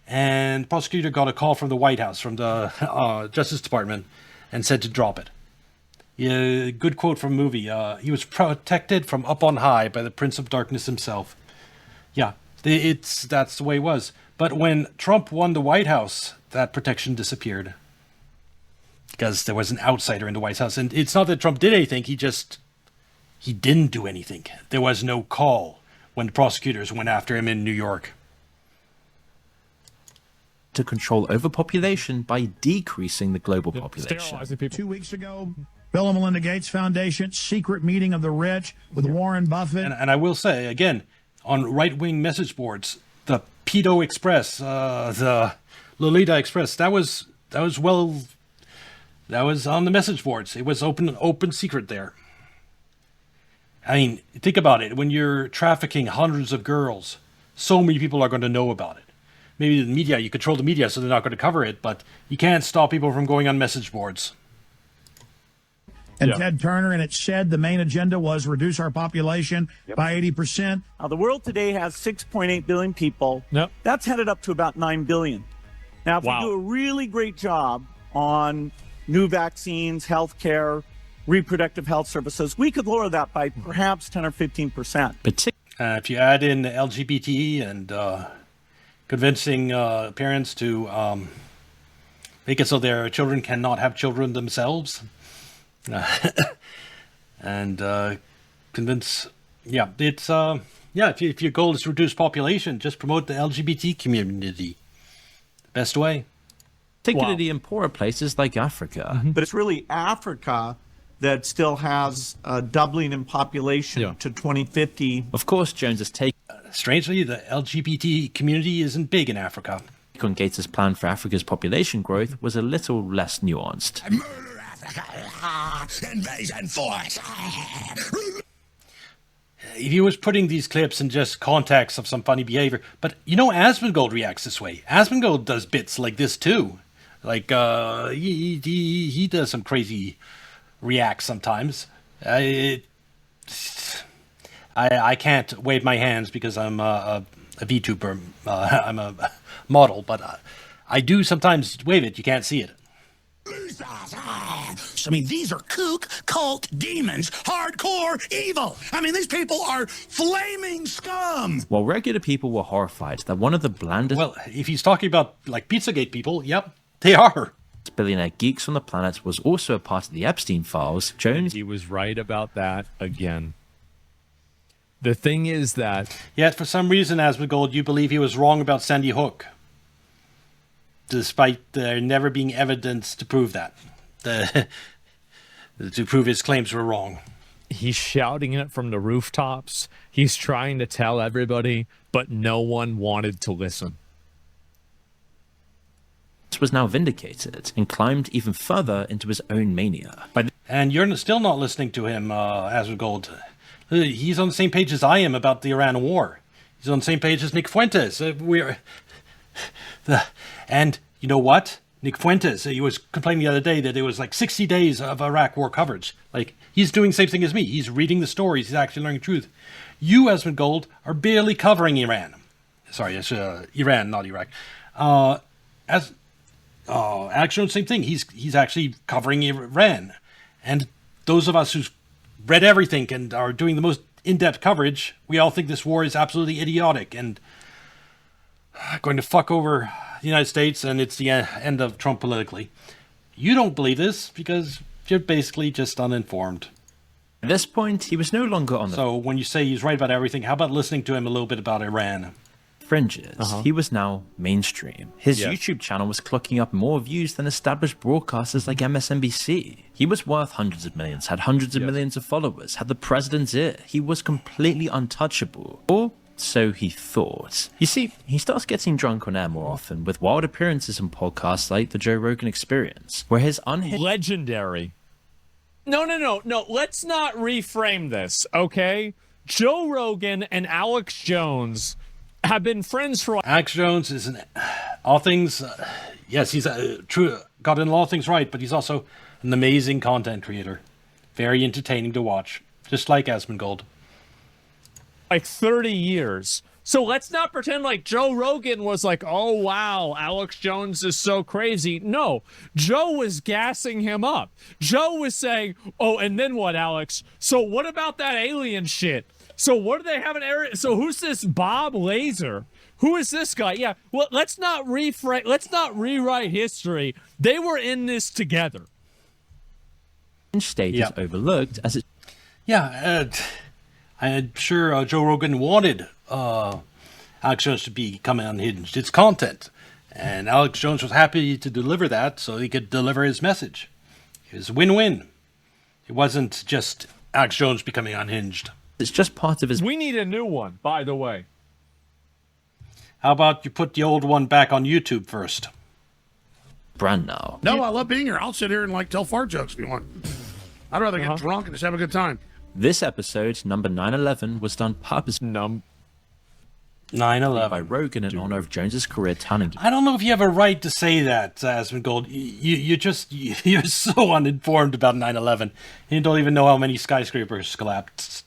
and the prosecutor got a call from the White House, from the Justice Department, and said to drop it. Yeah, good quote from a movie. He was protected from up on high by the Prince of Darkness himself. Yeah, that's the way it was. But when Trump won the White House, that protection disappeared. Because there was an outsider in the White House. And it's not that Trump did anything, he didn't do anything. There was no call when the prosecutors went after him in New York. To control overpopulation by decreasing the global population. 2 weeks ago, Bill and Melinda Gates Foundation, secret meeting of the rich with Warren Buffett. And I will say, again, on right-wing message boards, the Pedo Express, the Lolita Express, that was on the message boards. It was open secret there. I mean, think about it. When you're trafficking hundreds of girls, so many people are going to know about it. Maybe the media, you control the media, so they're not going to cover it, but you can't stop people from going on message boards. And Ted Turner, and it said the main agenda was reduce our population by 80%. Now, the world today has 6.8 billion people. That's headed up to about 9 billion. Now, if we do a really great job on new vaccines, healthcare, reproductive health services, we could lower that by perhaps 10 or 15%. If you add in LGBT and convincing parents to make it so their children cannot have children themselves, and convince, if your goal is to reduce population, just promote the LGBT community. Best way. Particularly in poorer places like Africa. But it's really Africa that still has a doubling in population to 2050. Of course, Jones has taken... Strangely, the LGBT community isn't big in Africa. On Gates' plan for Africa's population growth was a little less nuanced. Murder Africa! Invasion force! If he was putting these clips in just context of some funny behavior, but you know Asmongold reacts this way. Asmongold does bits like this too. Like, he does some crazy reacts sometimes. I can't wave my hands because I'm a VTuber. I'm a model, but I do sometimes wave it. You can't see it. I mean, these are kook cult demons, hardcore evil. I mean, these people are flaming scum. While regular people were horrified that one of the blandest... Well, if he's talking about, like, Pizzagate people, yep, they are. Billionaire geeks on the planet was also a part of the Epstein files. Jones... He was right about that again. The thing is that... Yet, for some reason, Asmongold, you believe he was wrong about Sandy Hook. Despite there never being evidence to prove that. To prove his claims were wrong. He's shouting it from the rooftops. He's trying to tell everybody, but no one wanted to listen. This was now vindicated and climbed even further into his own mania. And you're still not listening to him, Asmongold. He's on the same page as I am about the Iran war. He's on the same page as Nick Fuentes. And you know what? Nick Fuentes, he was complaining the other day that it was like 60 days of Iraq war coverage. Like, he's doing the same thing as me. He's reading the stories. He's actually learning the truth. You, Asmongold, are barely covering Iran. Sorry, it's Iran, not Iraq. Actually, same thing. He's actually covering Iran. And those of us who've read everything and are doing the most in-depth coverage, we all think this war is absolutely idiotic and going to fuck over the United States, and it's the end of Trump politically. You don't believe this because you're basically just uninformed. At this point, he was no longer on the... So when you say he's right about everything, how about listening to him a little bit about Iran? fringes, he was now mainstream. His YouTube channel was clocking up more views than established broadcasters like MSNBC. He was worth hundreds of millions, had hundreds of millions of followers, had the president's ear. He was completely untouchable. Or so he thought. You see, he starts getting drunk on air more often, with wild appearances on podcasts like The Joe Rogan Experience, where his legendary. No. Let's not reframe this, okay? Joe Rogan and Alex Jones have been friends for... Alex Jones is all things... yes, he's gotten all things right, but he's also an amazing content creator. Very entertaining to watch, just like Asmongold. Like 30 years. So let's not pretend like Joe Rogan was like, oh, wow, Alex Jones is so crazy. No, Joe was gassing him up. Joe was saying, oh, and then what, Alex? So what about that alien shit? So what do they have in area? So who's this Bob Lazar? Who is this guy? Yeah, well, let's not rewrite history. They were in this together. Stage is overlooked as it... Yeah, I'm sure Joe Rogan wanted Alex Jones to become unhinged. It's content. And Alex Jones was happy to deliver that so he could deliver his message. It was win-win. It wasn't just Alex Jones becoming unhinged. It's just part of his... We need a new one, by the way. How about you put the old one back on YouTube first? Brand now. No, I love being here. I'll sit here and like tell fart jokes if you want. I'd rather get drunk and just have a good time. This episode, number 911, was done purposely 9/11 by Rogan in honor of Jones's career turning. I don't know if you have a right to say that, Asmongold. You're so uninformed about 9/11. You don't even know how many skyscrapers collapsed.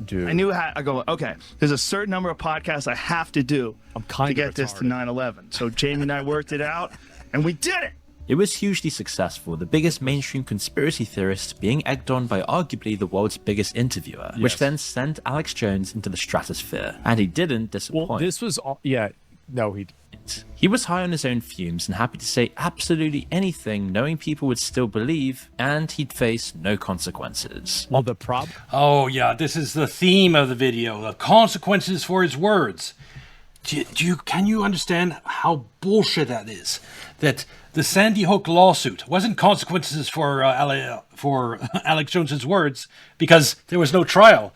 Dude. I knew I go, okay, there's a certain number of podcasts I have to do to get this to 9/11. So Jamie and I worked it out, and we did it. It was hugely successful, the biggest mainstream conspiracy theorist being egged on by arguably the world's biggest interviewer, which then sent Alex Jones into the stratosphere. And he didn't disappoint. Well, this was all... Yeah, no, he didn't. He was high on his own fumes and happy to say absolutely anything, knowing people would still believe, and he'd face no consequences. Well, the problem... Oh, yeah, this is the theme of the video, the consequences for his words. Can you understand how bullshit that is? That the Sandy Hook lawsuit wasn't consequences for Alex Jones's words because there was no trial.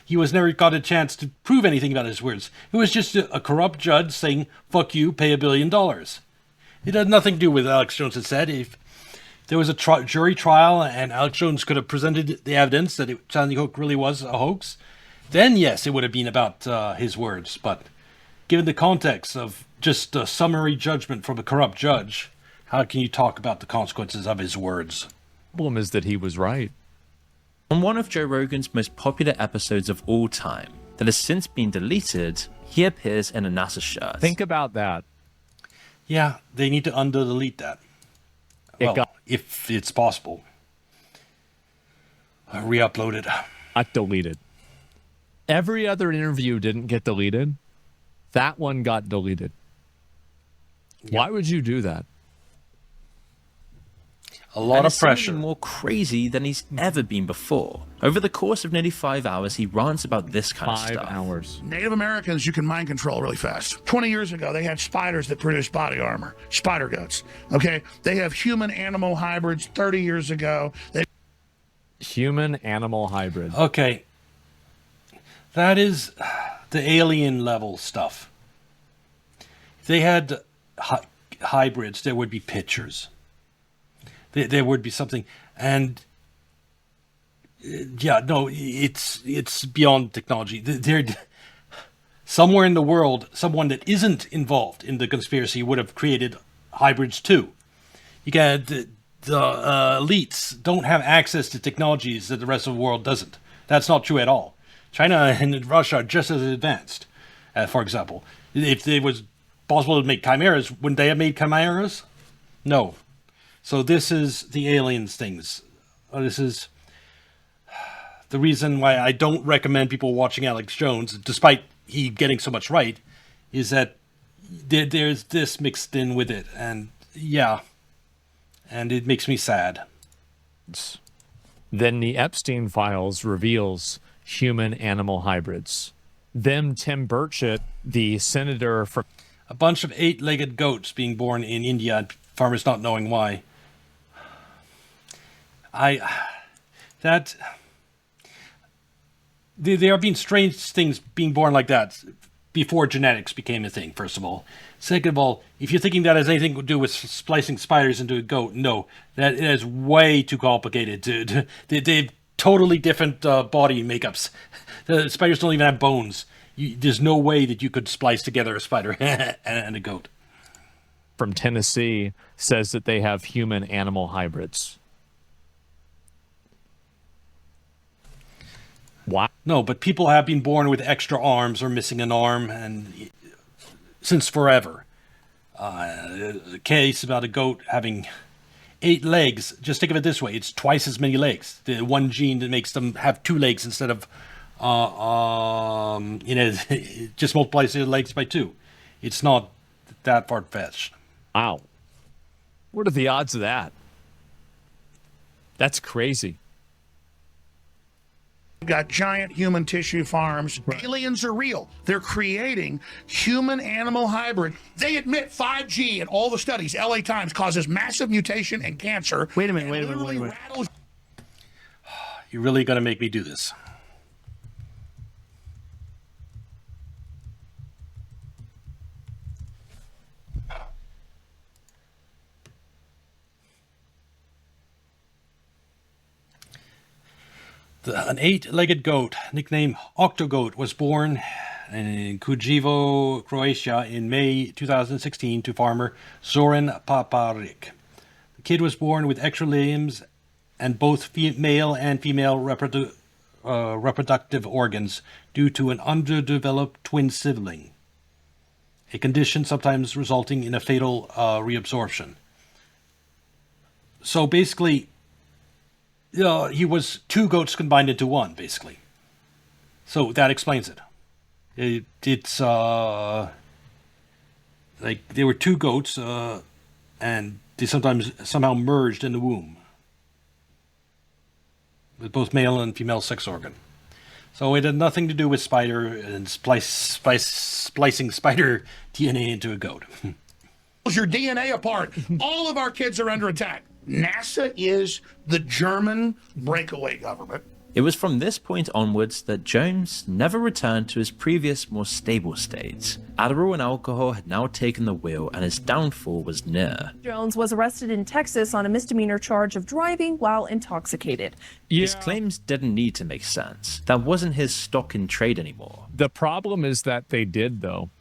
He never got a chance to prove anything about his words. It was just a corrupt judge saying, fuck you, pay $1 billion. It had nothing to do with Alex Jones had said. If there was a jury trial and Alex Jones could have presented the evidence that Sandy Hook really was a hoax, then yes, it would have been about his words. But given the context of just a summary judgment from a corrupt judge, how can you talk about the consequences of his words? The problem is that he was right. On one of Joe Rogan's most popular episodes of all time, that has since been deleted, he appears in a NASA shirt. Think about that. Yeah, they need to delete that. If it's possible. Re-upload it. Not deleted. Every other interview didn't get deleted. That one got deleted. Why would you do that? A lot of pressure. More crazy than he's ever been before. Over the course of nearly 5 hours, he rants about this kind of stuff. 5 hours. Native Americans, you can mind control really fast. 20 years ago, they had spiders that produced body armor, spider guts. Okay, they have human-animal hybrids. 30 years ago, human-animal hybrid. Okay, that is the alien level stuff. If they had hybrids, there would be pictures. There would be something, and yeah, no, it's beyond technology. Somewhere in the world, someone that isn't involved in the conspiracy would have created hybrids too. You got the elites don't have access to technologies that the rest of the world doesn't. That's not true at all. China and Russia are just as advanced. For example, if it was possible to make chimeras, wouldn't they have made chimeras? No. So this is the aliens things. This is the reason why I don't recommend people watching Alex Jones, despite he getting so much right, is that there's this mixed in with it. And yeah, and it makes me sad. Then the Epstein files reveals human-animal hybrids. Then Tim Burchett, the senator from... A bunch of 8-legged goats being born in India and farmers not knowing why. There have been strange things being born like that before genetics became a thing, first of all. Second of all, if you're thinking that has anything to do with splicing spiders into a goat, no. That is way too complicated. They've totally different body makeups. The spiders don't even have bones. There's no way that you could splice together a spider and a goat. From Tennessee says that they have human-animal hybrids. What? No, but people have been born with extra arms or missing an arm, and since forever. A case about a goat having 8 legs. Just think of it this way: it's twice as many legs. The one gene that makes them have 2 legs instead of, just multiplies their legs by 2. It's not that far-fetched. Wow. What are the odds of that? That's crazy. Got giant human tissue farms. Right. Aliens are real. They're creating human-animal hybrid. They admit 5G in all the studies, LA Times, causes massive mutation and cancer. Wait a minute. You're really going to make me do this. An 8-legged goat, nicknamed Octogoat, was born in Kujevo, Croatia in May 2016 to farmer Zoran Paparik. The kid was born with extra limbs and both male and female reproductive organs due to an underdeveloped twin sibling, a condition sometimes resulting in a fatal reabsorption. So basically, he was 2 goats combined into 1, basically. So that explains it. It's like there were 2 goats, and they somehow merged in the womb with both male and female sex organ. So it had nothing to do with spider and splicing spider DNA into a goat. Your DNA apart. All of our kids are under attack. NASA is the German breakaway government. It was from this point onwards that Jones never returned to his previous, more stable state. Adderall and alcohol had now taken the wheel, and his downfall was near. Jones was arrested in Texas on a misdemeanor charge of driving while intoxicated. His claims didn't need to make sense. That wasn't his stock in trade anymore. The problem is that they did, though.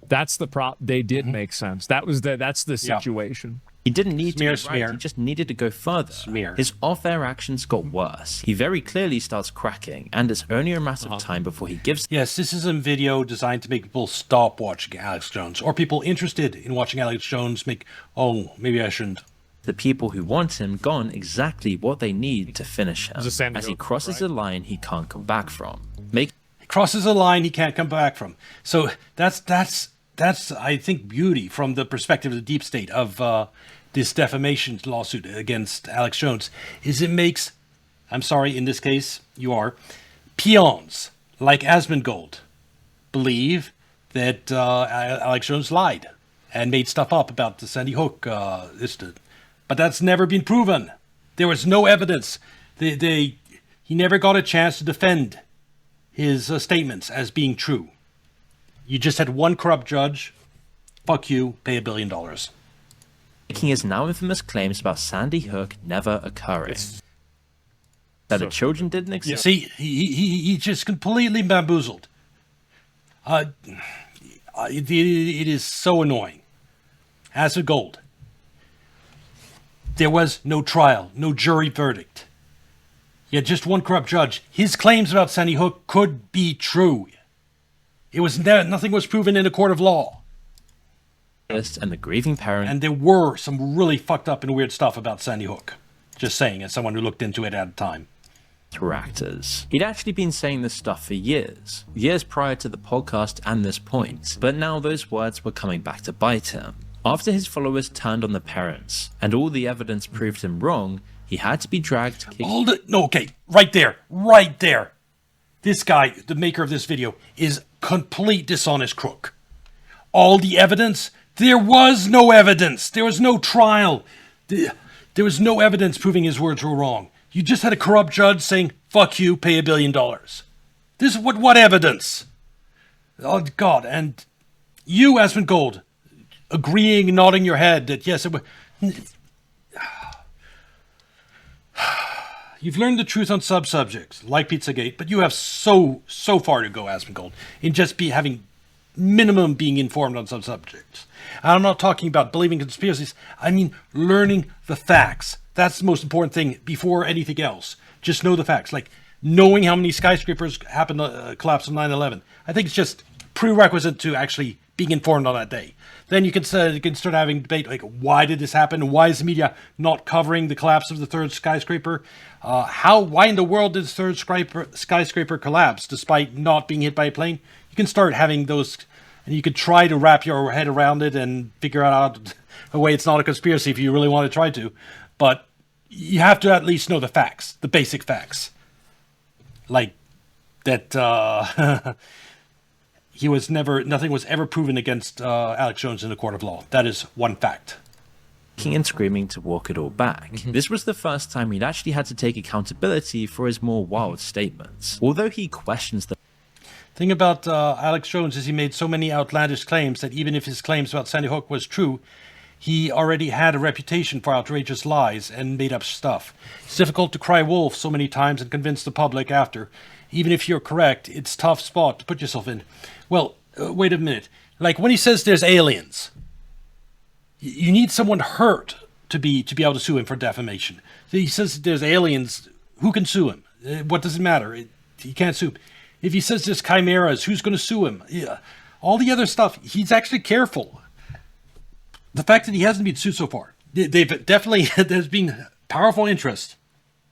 That's the They did make sense. That's the situation. He didn't need to be right. He just needed to go further. His off-air actions got worse. He very clearly starts cracking, and it's only a matter of time before he gives... Yes, this is a video designed to make people stop watching Alex Jones, or people interested in watching Alex Jones make, oh, maybe I shouldn't. The people who want him gone exactly what they need to finish him, as he crosses a line he can't come back from. He crosses a line he can't come back from. So that's I think, beauty from the perspective of the deep state of this defamation lawsuit against Alex Jones, is it makes, I'm sorry, in this case, you are, peons like Asmongold believe that Alex Jones lied and made stuff up about the Sandy Hook incident. But that's never been proven. There was no evidence. He never got a chance to defend his statements as being true. You just had one corrupt judge. Fuck you, pay $1 billion. Making his now infamous claims about Sandy Hook never occurring. That the children didn't exist. See, he just completely bamboozled. It is so annoying. Asmongold. There was no trial, no jury verdict. You had just one corrupt judge. His claims about Sandy Hook could be true. It was nothing was proven in a court of law. And the grieving parent. And there were some really fucked up and weird stuff about Sandy Hook. Just saying, as someone who looked into it at a time. Actors. He'd actually been saying this stuff for years prior to the podcast and this point, but now those words were coming back to bite him. After his followers turned on the parents, and all the evidence proved him wrong, he had to be dragged... Hold it. No, okay, right there. this guy, the maker of this video, is complete dishonest crook. All the evidence, there was no evidence. There was no trial. There was no evidence proving his words were wrong. You just had a corrupt judge saying, fuck you, pay $1 billion. This is what evidence? Oh, God. And you, Asmongold, agreeing, nodding your head that yes, it was... You've learned the truth on sub-subjects, like Pizzagate, but you have so far to go, Asmongold, in just having minimum being informed on some subjects. And I'm not talking about believing conspiracies. I mean learning the facts. That's the most important thing before anything else. Just know the facts. Like knowing how many skyscrapers happened to collapse on 9/11. I think it's just prerequisite to actually being informed on that day. Then you can start having debate like, why did this happen? Why is the media not covering the collapse of the third skyscraper? Why in the world did the third skyscraper collapse despite not being hit by a plane? You can start having those, and you could try to wrap your head around it and figure out a way it's not a conspiracy if you really want to try to. But you have to at least know the facts, the basic facts. Like that nothing was ever proven against Alex Jones in a court of law. That is one fact. Kicking and screaming to walk it all back. This was the first time he'd actually had to take accountability for his more wild statements. Although he questions the thing about Alex Jones is he made so many outlandish claims that even if his claims about Sandy Hook was true, he already had a reputation for outrageous lies and made up stuff. It's difficult to cry wolf so many times and convince the public after. Even if you're correct, it's a tough spot to put yourself in. Well, wait a minute. Like when he says there's aliens, you need someone hurt to be able to sue him for defamation. He says there's aliens. Who can sue him? What does it matter? He can't sue him. If he says there's chimeras, who's going to sue him? Yeah. All the other stuff, he's actually careful. The fact that he hasn't been sued so far, they've definitely, there's been powerful interest.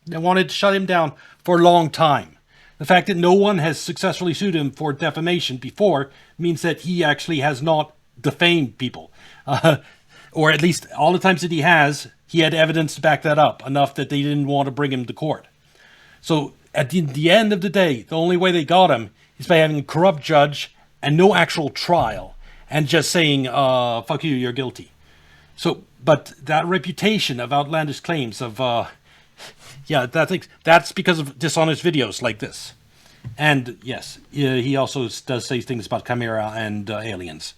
They wanted to shut him down for a long time. The fact that no one has successfully sued him for defamation before means that he actually has not defamed people. Or at least all the times that he had evidence to back that up, enough that they didn't want to bring him to court. So at the end of the day, the only way they got him is by having a corrupt judge and no actual trial and just saying, fuck you, you're guilty. So, but that reputation of outlandish claims of, that's because of dishonest videos like this. And yes, he also does say things about chimera and aliens.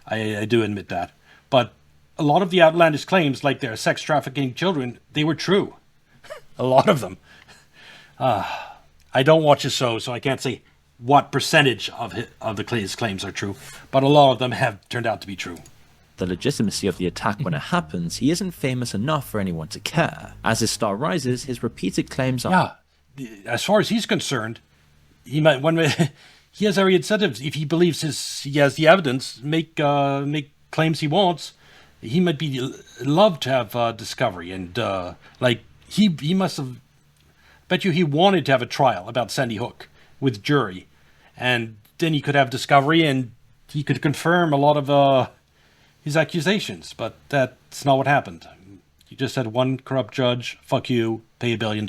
I do admit that. But a lot of the outlandish claims, like their sex trafficking children, they were true. A lot of them. I don't watch his show, so I can't say what percentage of his claims are true, but a lot of them have turned out to be true. The legitimacy of the attack when it happens, he isn't famous enough for anyone to care. As his star rises, his repeated claims are... Yeah, as far as he's concerned, he has every incentive. If he believes he has the evidence, make claims he wants, he might be love to have discovery. And he must have... Bet you he wanted to have a trial about Sandy Hook with jury, and then he could have discovery and he could confirm a lot of his accusations, but that's not what happened. He just had one corrupt judge, fuck you, pay $1 billion.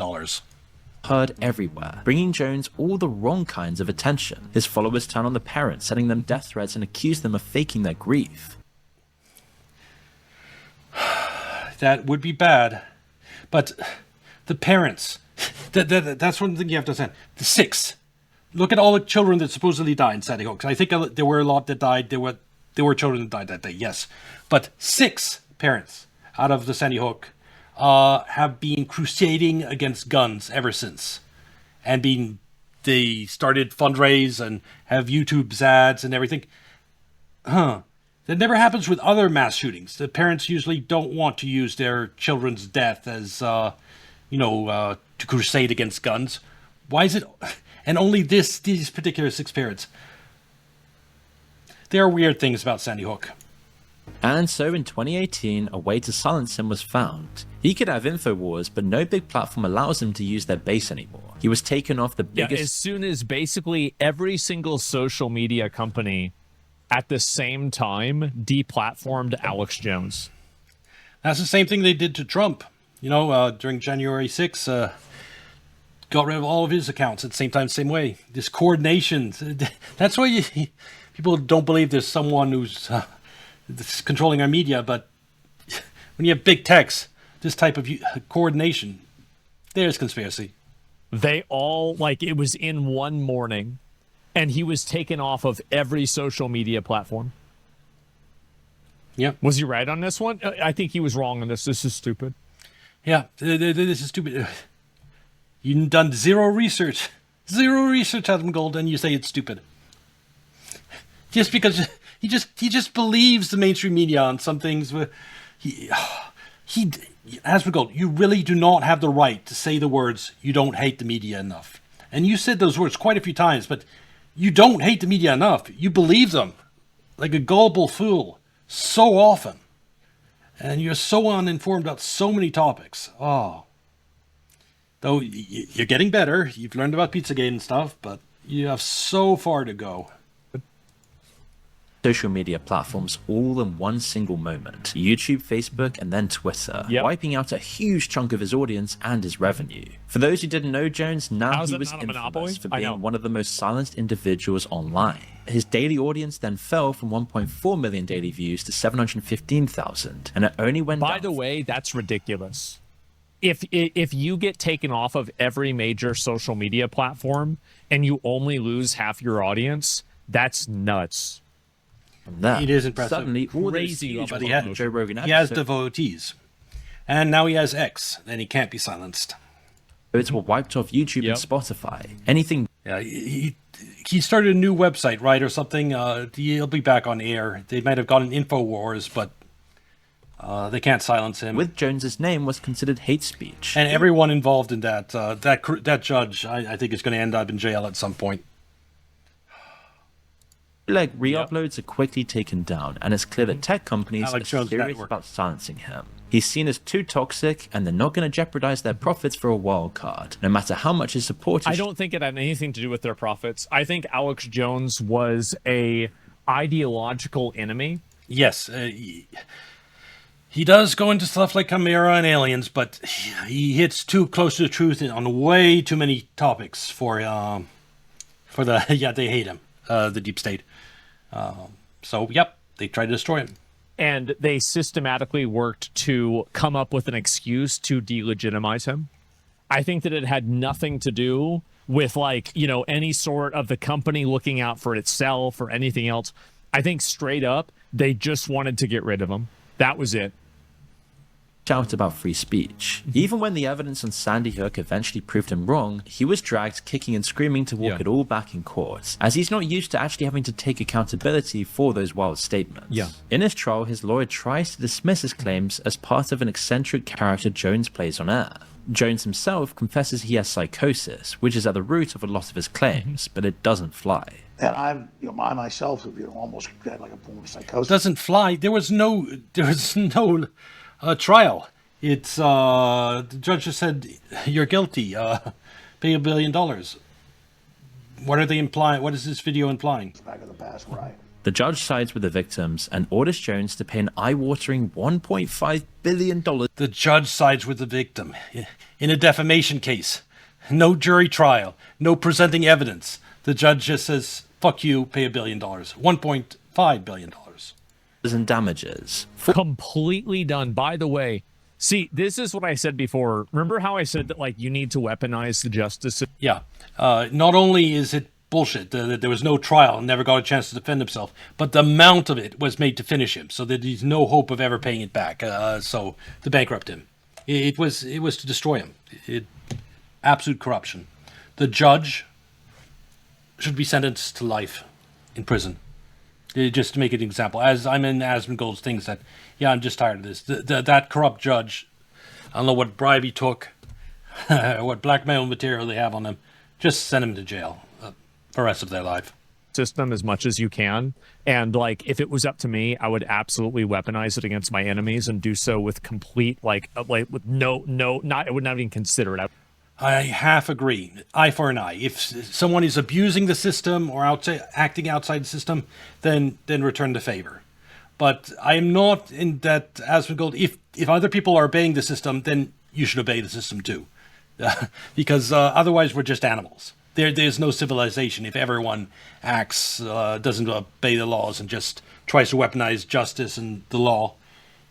Heard everywhere, bringing Jones all the wrong kinds of attention. His followers turn on the parents, sending them death threats and accuse them of faking their grief. That would be bad, but the parents... That's one thing you have to understand. The 6. Look at all the children that supposedly died in Sandy Hook. I think there were a lot that died. There were children that died that day, yes. But 6 parents out of the Sandy Hook have been crusading against guns ever since. And they started fundraise and have YouTube ads and everything. That never happens with other mass shootings. The parents usually don't want to use their children's death as... to crusade against guns. Why is it... And only these particular 6 parents. There are weird things about Sandy Hook. And so in 2018, a way to silence him was found. He could have InfoWars, but no big platform allows him to use their base anymore. He was taken off the biggest... Yeah, as soon as basically every single social media company at the same time deplatformed Alex Jones. That's the same thing they did to Trump. During January 6th, got rid of all of his accounts at the same time, same way. This coordination. That's why people don't believe there's someone who's controlling our media. But when you have big techs, this type of coordination, there's conspiracy. They all, like, it was in one morning, and he was taken off of every social media platform. Yeah. Was he right on this one? I think he was wrong on this. This is stupid. Yeah, this is stupid. You've done zero research, Asmongold, and you say it's stupid. Just because he just believes the mainstream media on some things. Asmongold, you really do not have the right to say the words, "You don't hate the media enough." And you said those words quite a few times, but you don't hate the media enough. You believe them like a gullible fool so often. And you're so uninformed about so many topics. Oh. Though you're getting better. You've learned about Pizzagate and stuff, but you have so far to go. Social media platforms all in one single moment. YouTube, Facebook, and then Twitter, wiping out a huge chunk of his audience and his revenue. For those who didn't know Jones, now he was infamous for being one of the most silenced individuals online. His daily audience then fell from 1.4 million daily views to 715,000, and it only went down. By the way, that's ridiculous. If you get taken off of every major social media platform and you only lose half your audience, that's nuts. That, it is impressive. Suddenly, crazy, but he has devotees. And now he has X, and he can't be silenced. It's what wiped off YouTube and Spotify. Anything. Yeah, he started a new website, right, or something. He'll be back on air. They might have gotten InfoWars, but they can't silence him. With Jones's name was considered hate speech. And everyone involved in that judge, I think, is going to end up in jail at some point. Like re-uploads are quickly taken down, and it's clear that tech companies are serious about silencing him. He's seen as too toxic, and they're not going to jeopardize their profits for a wild card, no matter how much his supporters. I don't think it had anything to do with their profits. I think Alex Jones was a ideological enemy. Yes, he does go into stuff like Chimera and aliens, but he hits too close to the truth on way too many topics for the they hate him, the deep state. So, they tried to destroy him. And they systematically worked to come up with an excuse to delegitimize him. I think that it had nothing to do with, any sort of the company looking out for itself or anything else. I think straight up, they just wanted to get rid of him. That was it. Shout about free speech. Even when the evidence on Sandy Hook eventually proved him wrong, he was dragged kicking and screaming to walk it all back in court, as he's not used to actually having to take accountability for those wild statements. In his trial, his lawyer tries to dismiss his claims as part of an eccentric character Jones plays on air. Jones himself confesses he has psychosis, which is at the root of a lot of his claims, but it doesn't fly. And I myself have almost had like a form of psychosis. Doesn't fly. There was no trial. It's the judge just said you're guilty. Pay $1 billion. What are they implying? What is this video implying? Back of the past, right? The judge sides with the victims and orders Jones to pay an eye-watering $1.5 billion. The judge sides with the victim in a defamation case. No jury trial. No presenting evidence. The judge just says, "Fuck you. Pay $1 billion. $1.5 billion." And damages. Completely done. By the way, see, this is what I said before. Remember how I said that you need to weaponize the justice system? Yeah. Not only is it bullshit that there was no trial and never got a chance to defend himself, but the amount of it was made to finish him, so that he's no hope of ever paying it back. So to bankrupt him, it was to destroy him. Absolute corruption. The judge should be sentenced to life in prison. Just to make an example, as I'm in Asmongold's things that, I'm just tired of this. That corrupt judge, I don't know what bribe he took, what blackmail material they have on him, just send him to jail for the rest of their life. System as much as you can, and if it was up to me, I would absolutely weaponize it against my enemies and do so with complete with I would not even consider it. I half agree. Eye for an eye. If someone is abusing the system or acting outside the system, then return the favor. But I am not in that Asmongold. If other people are obeying the system, then you should obey the system too. because otherwise we're just animals. There's no civilization if everyone doesn't obey the laws and just tries to weaponize justice and the law.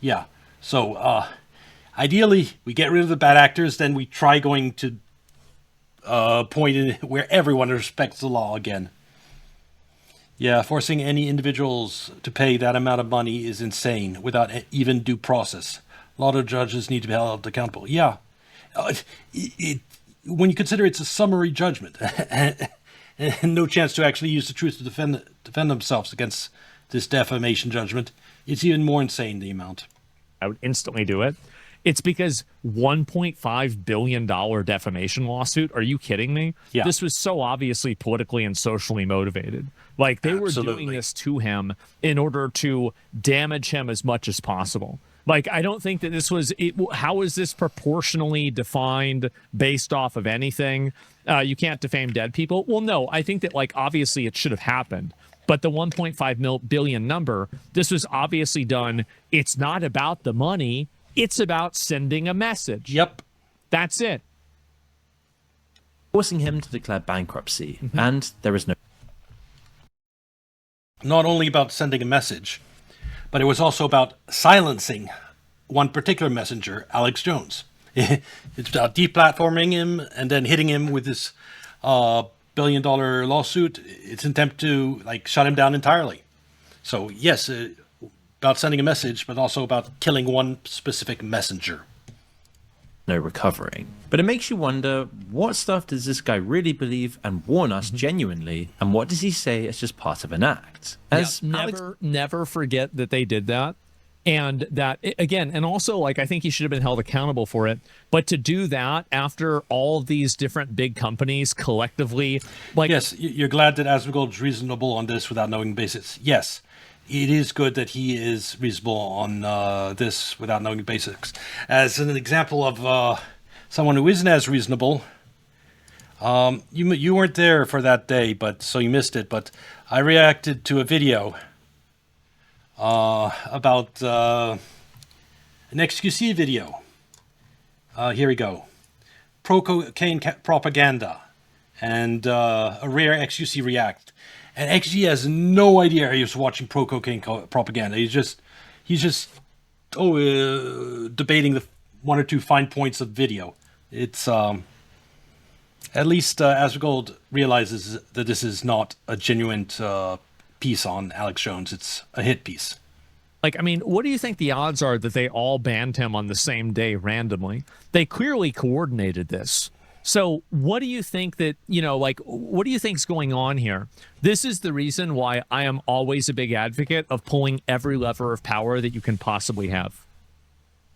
Yeah. So ideally, we get rid of the bad actors, then we try going to point in where everyone respects the law again. Yeah, forcing any individuals to pay that amount of money is insane without even due process. A lot of judges need to be held accountable. Yeah. When you consider it's a summary judgment and no chance to actually use the truth to defend themselves against this defamation judgment, it's even more insane, the amount. I would instantly do it. It's because $1.5 billion defamation lawsuit. Are you kidding me? Yeah. This was so obviously politically and socially motivated. Like they were doing this to him in order to damage him as much as possible. Like, I don't think that this was it. How is this proportionally defined based off of anything? You can't defame dead people. Well, no, I think that, like, obviously it should have happened. But the 1.5 billion number, this was obviously done. It's not about the money. It's about sending a message. Yep. That's it. Forcing him to declare bankruptcy. And there is no... Not only about sending a message, but it was also about silencing one particular messenger, Alex Jones. It's about deplatforming him and then hitting him with this billion-dollar lawsuit. It's an attempt to shut him down entirely. So yes, about sending a message, but also about killing one specific messenger. No recovering. But it makes you wonder, what stuff does this guy really believe and warn us genuinely, and what does he say as just part of an act? Never forget that they did that. And that, again, and also, I think he should have been held accountable for it. But to do that after all these different big companies collectively, Yes, you're glad that Asmongold's reasonable on this without knowing basics. Yes, it is good that he is reasonable on this without knowing basics. As an example of someone who isn't as reasonable, you weren't there for that day, so you missed it. But I reacted to a video about an XQC video. Here we go. Pro-cocaine propaganda and a rare XQC react. And XG has no idea he was watching pro-cocaine propaganda. He's just debating the one or two fine points of video. It's at least Asmongold realizes that this is not a genuine piece on Alex Jones. It's a hit piece. What do you think the odds are that they all banned him on the same day randomly? They clearly coordinated this. So what do you think that, what do you think's going on here? This is the reason why I am always a big advocate of pulling every lever of power that you can possibly have.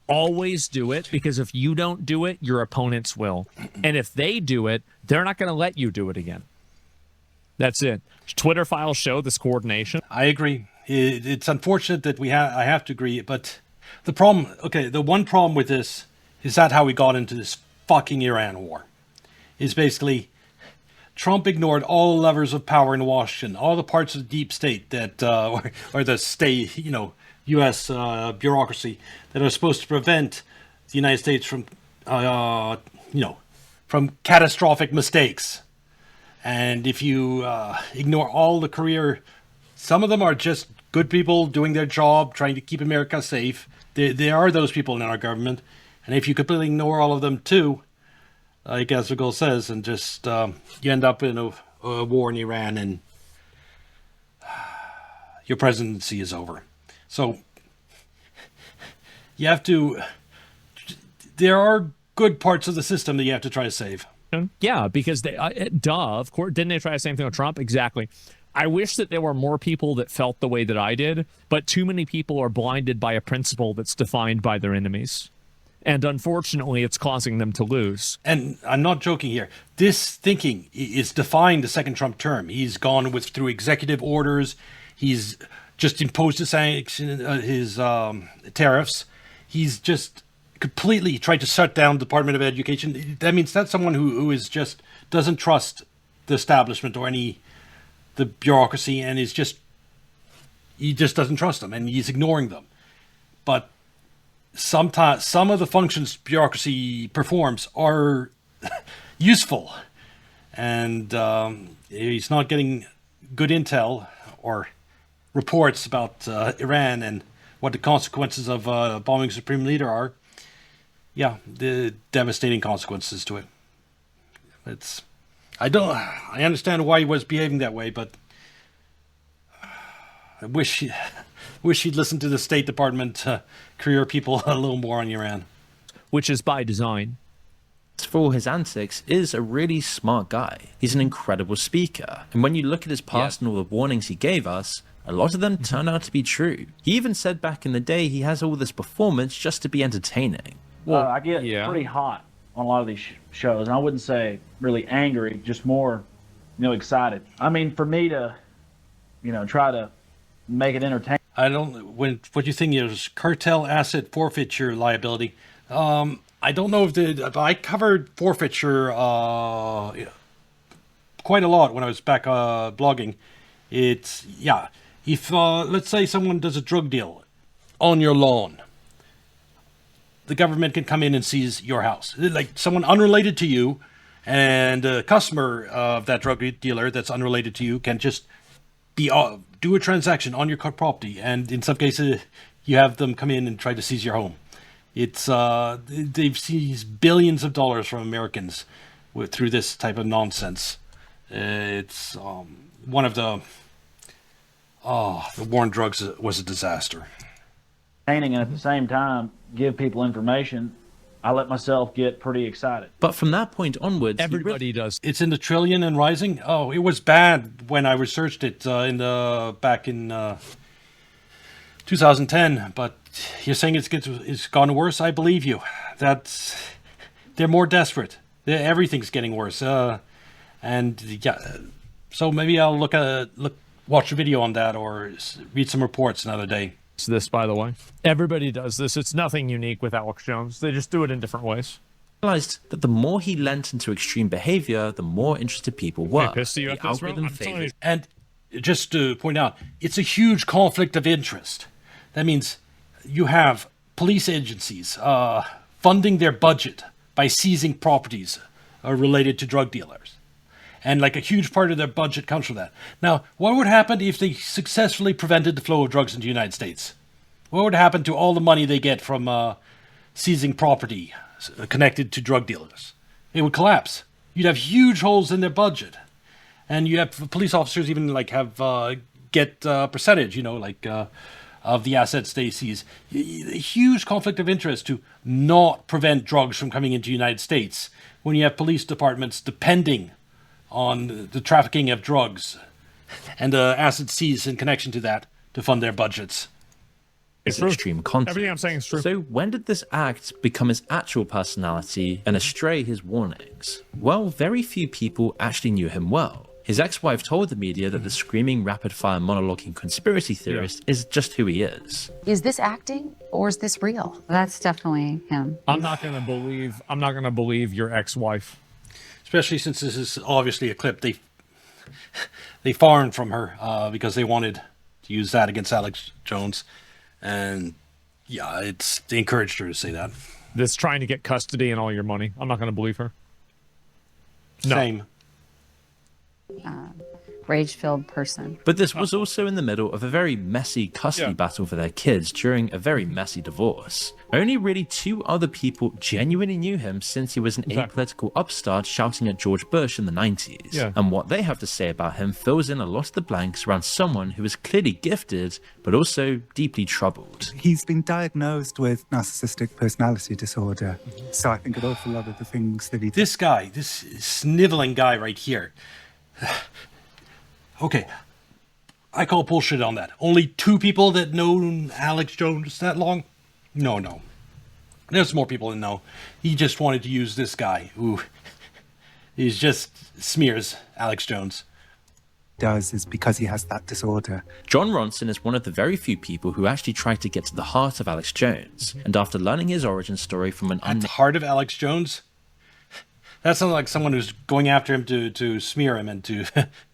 Always do it, because if you don't do it, your opponents will. And if they do it, they're not going to let you do it again. That's it. Twitter files show this coordination. I agree. It's unfortunate that I have to agree, but the one problem with this is that how we got into this fucking Iran war. Is basically Trump ignored all levers of power in Washington, all the parts of the deep state that, or the state, U.S. bureaucracy that are supposed to prevent the United States from, from catastrophic mistakes. And if you ignore all the career, some of them are just good people doing their job, trying to keep America safe. There are those people in our government. And if you completely ignore all of them too, like Asmongold says, and just you end up in a war in Iran and your presidency is over. So you have to, there are good parts of the system that you have to try to save. Yeah, because they, of course, didn't they try the same thing with Trump? Exactly. I wish that there were more people that felt the way that I did, but too many people are blinded by a principle that's defined by their enemies. And unfortunately, it's causing them to lose. And I'm not joking here. This thinking is defying the second Trump term. He's gone through executive orders. He's just imposed his tariffs. He's just completely tried to shut down the Department of Education. That means that's someone who is just doesn't trust the establishment or the bureaucracy, and he just doesn't trust them, and he's ignoring them. But sometimes some of the functions bureaucracy performs are useful. And he's not getting good intel or reports about Iran and what the consequences of bombing Supreme Leader are. Yeah, the devastating consequences to it. I understand why he was behaving that way, but I wish he'd listened to the State Department career people a little more on Iran. Which is by design. For all his antics, is a really smart guy. He's an incredible speaker. And when you look at his past and all the warnings he gave us, a lot of them turn out to be true. He even said back in the day he has all this performance just to be entertaining. Well, I get pretty hot on a lot of these shows, and I wouldn't say really angry, just more, excited. I mean, for me to, try to make it entertaining. What you think is cartel asset forfeiture liability. I don't know if I covered forfeiture quite a lot when I was back blogging. It's, if let's say someone does a drug deal on your lawn, the government can come in and seize your house. Like someone unrelated to you, and a customer of that drug dealer that's unrelated to you can just do a transaction on your property, and in some cases you have them come in and try to seize your home. It's they've seized billions of dollars from Americans through this type of nonsense. It's one of the war on drugs was a disaster. And at the same time, give people information. I let myself get pretty excited. But from that point onwards, everybody does. It's in the trillion and rising. Oh, it was bad when I researched it back in 2010. But you're saying it's gone worse. I believe you. They're more desperate. Everything's getting worse. And yeah, so maybe I'll watch a video on that or read some reports another day. It's this, by the way. Everybody does this. It's nothing unique with Alex Jones. They just do it in different ways. Realized that the more he lent into extreme behavior, the more interested people were. The algorithm favored. And just to point out, it's a huge conflict of interest. That means you have police agencies funding their budget by seizing properties related to drug dealers. And like a huge part of their budget comes from that. Now, what would happen if they successfully prevented the flow of drugs into the United States? What would happen to all the money they get from seizing property connected to drug dealers? It would collapse. You'd have huge holes in their budget. And you have police officers even get a percentage, of the assets they seize. A huge conflict of interest to not prevent drugs from coming into the United States when you have police departments depending on the trafficking of drugs and the assets seized in connection to that to fund their budgets. It's extreme content. Everything I'm saying is true. So when did this act become his actual personality and astray his warnings? Well, very few people actually knew him well. His ex-wife told the media that the screaming, rapid-fire monologuing conspiracy theorist is just who he is. Is this acting or is this real? That's definitely him. I'm not gonna believe your ex-wife. Especially since this is obviously a clip they farmed from her because they wanted to use that against Alex Jones. And yeah, they encouraged her to say that. This trying to get custody and all your money. I'm not going to believe her. No. Same. Rage-filled person. But this was also in the middle of a very messy custody battle for their kids during a very messy divorce. Only really 2 other people genuinely knew him since he was an apolitical upstart shouting at George Bush in the 90s. And what they have to say about him fills in a lot of the blanks around someone who is clearly gifted, but also deeply troubled. He's been diagnosed with narcissistic personality disorder. So I think an awful lot of the things that he... This guy, this sniveling guy right here... Okay, I call bullshit on that. Only 2 people that know Alex Jones that long? No. There's more people that know. He just wanted to use this guy who is just smears Alex Jones. Does is because he has that disorder. John Ronson is one of the very few people who actually tried to get to the heart of Alex Jones. And after learning his origin story from At the heart of Alex Jones? That sounds like someone who's going after him to smear him and to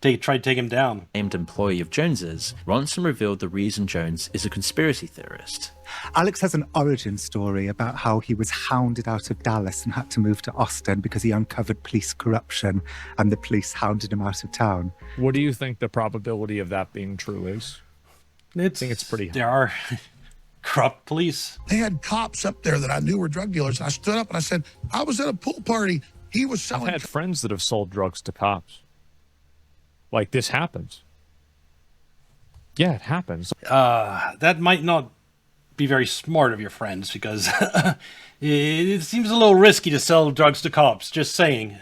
try to take him down. Named employee of Jones's, Ronson revealed the reason Jones is a conspiracy theorist. Alex has an origin story about how he was hounded out of Dallas and had to move to Austin because he uncovered police corruption and the police hounded him out of town. What do you think the probability of that being true is? I think it's pretty high. There are corrupt police. They had cops up there that I knew were drug dealers. And I stood up and I said, I was at a pool party. He was selling. I've had friends that have sold drugs to cops. Like, this happens. Yeah, it happens. That might not be very smart of your friends because it seems a little risky to sell drugs to cops, just saying.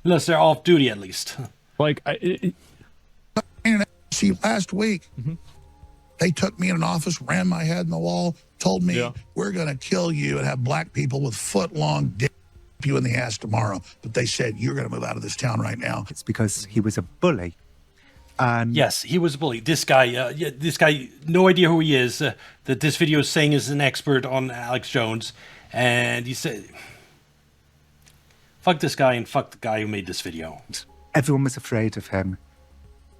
Unless they're off duty, at least. Like, see, last week, they took me in an office, ran my head in the wall, told me, we're going to kill you and have black people with foot-long dick you in the ass tomorrow. But they said, you're going to move out of this town right now. It's because he was a bully. And yes, he was a bully. This guy, no idea who he is. That this video is saying is an expert on Alex Jones. And he said, fuck this guy and fuck the guy who made this video. Everyone was afraid of him.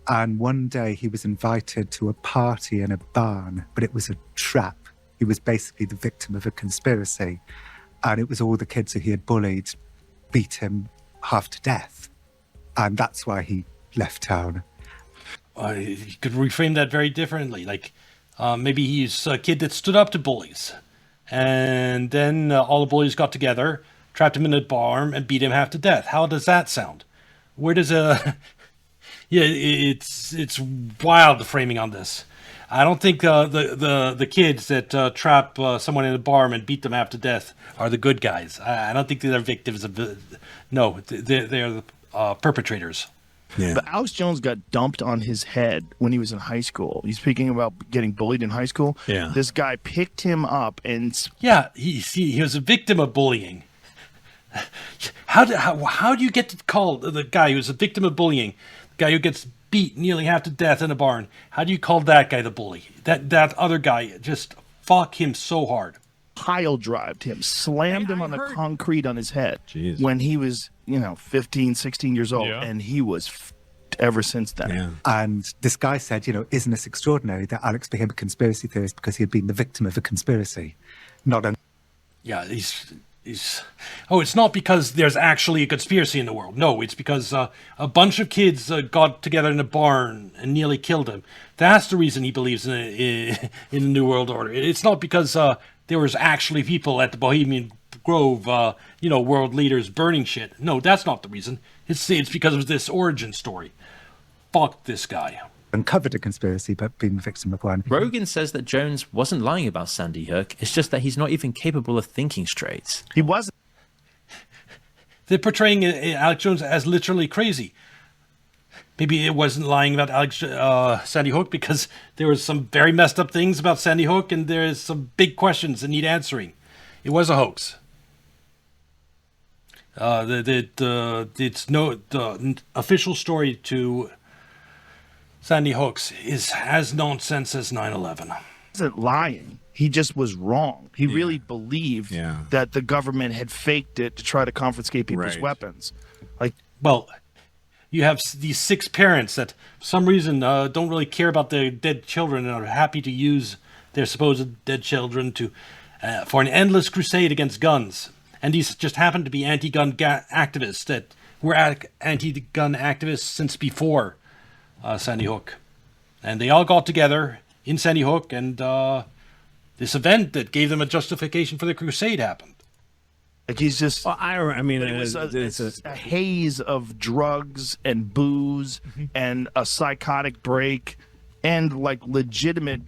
And one day he was invited to a party in a barn, but it was a trap. He was basically the victim of a conspiracy. And it was all the kids who he had bullied beat him half to death. And that's why he left town. You could reframe that very differently. Like, maybe he's a kid that stood up to bullies. And then all the bullies got together, trapped him in a barn, and beat him half to death. How does that sound? Where does yeah, it's wild, the framing on this. I don't think the kids that trap someone in a barn and beat them half to death are the good guys. I don't think they're victims of no, they're the perpetrators. Yeah. But Alex Jones got dumped on his head when he was in high school. He's speaking about getting bullied in high school. Yeah. This guy picked him up and... Yeah, he was a victim of bullying. How do you get to call the guy who's a victim of bullying, the guy who gets beat nearly half to death in a barn, how do you call that guy the bully? That other guy, just fuck him so hard. Pile drived him, slammed him on the concrete on his head when he was, 15, 16 years old. And he was ever since then. Yeah. And this guy said, isn't this extraordinary that Alex became a conspiracy theorist because he had been the victim of a conspiracy? Yeah, it's not because there's actually a conspiracy in the world. No, it's because a bunch of kids got together in a barn and nearly killed him. That's the reason he believes in the New World Order. It's not because there was actually people at the Bohemian Grove, world leaders burning shit. No, that's not the reason. It's because of this origin story. Fuck this guy. Uncovered a conspiracy, but been the victim of one. Rogan says that Jones wasn't lying about Sandy Hook. It's just that he's not even capable of thinking straight. He wasn't. They're portraying Alex Jones as literally crazy. Maybe it wasn't lying about Sandy Hook because there was some very messed up things about Sandy Hook and there's some big questions that need answering. It was a hoax. The official story to Sandy Hook's is as nonsense as 9/11. He wasn't lying. He just was wrong. He really believed that the government had faked it to try to confiscate people's weapons. Well, you have these 6 parents that, for some reason, don't really care about their dead children and are happy to use their supposed dead children for an endless crusade against guns. And these just happen to be anti-gun activists that were anti-gun activists since before Sandy Hook. And they all got together in Sandy Hook, and this event that gave them a justification for the crusade happened. He's just... Well, I mean, it's a haze of drugs and booze and a psychotic break and legitimate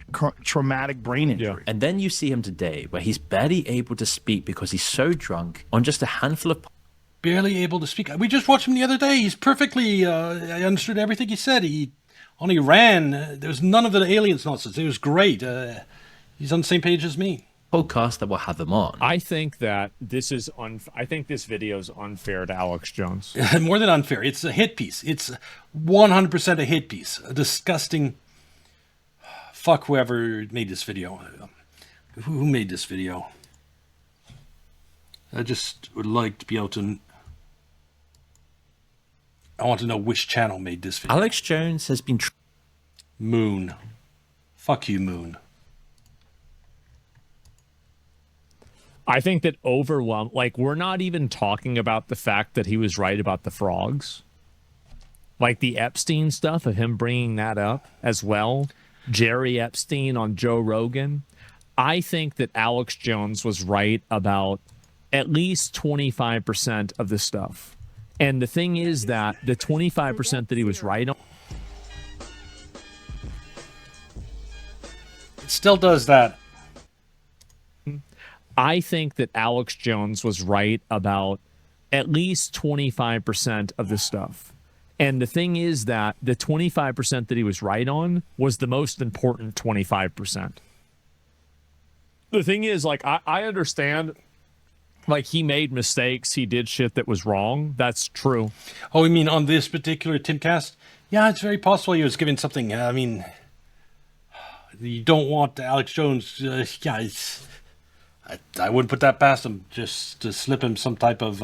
traumatic brain injury. And then you see him today where he's barely able to speak because he's so drunk on just a handful of... Barely able to speak. We just watched him the other day. He's perfectly... I understood everything he said. He only ran. There was none of the aliens nonsense. It was great. He's on the same page as me. Podcast that will have him on. I think that this is I think this video is unfair to Alex Jones. More than unfair. It's a hit piece. It's 100% a hit piece. A disgusting... Fuck whoever made this video. Who made this video? I just would like to be able to... I want to know which channel made this video. Alex Jones has been... Moon. Fuck you, Moon. I think that like, we're not even talking about the fact that he was right about the frogs. Like the Epstein stuff of him bringing that up as well. Jerry Epstein on Joe Rogan. I think that Alex Jones was right about at least 25% of the stuff. And the thing is that the 25% that he was right on... It still does that. I think that Alex Jones was right about at least 25% of the stuff. And the thing is that the 25% that he was right on was the most important 25%. The thing is, like, I understand, like, he made mistakes. He did shit that was wrong. That's true. Oh, you mean on this particular Timcast? Yeah, it's very possible he was giving something. I mean, you don't want Alex Jones. I wouldn't put that past him, just to slip him some type of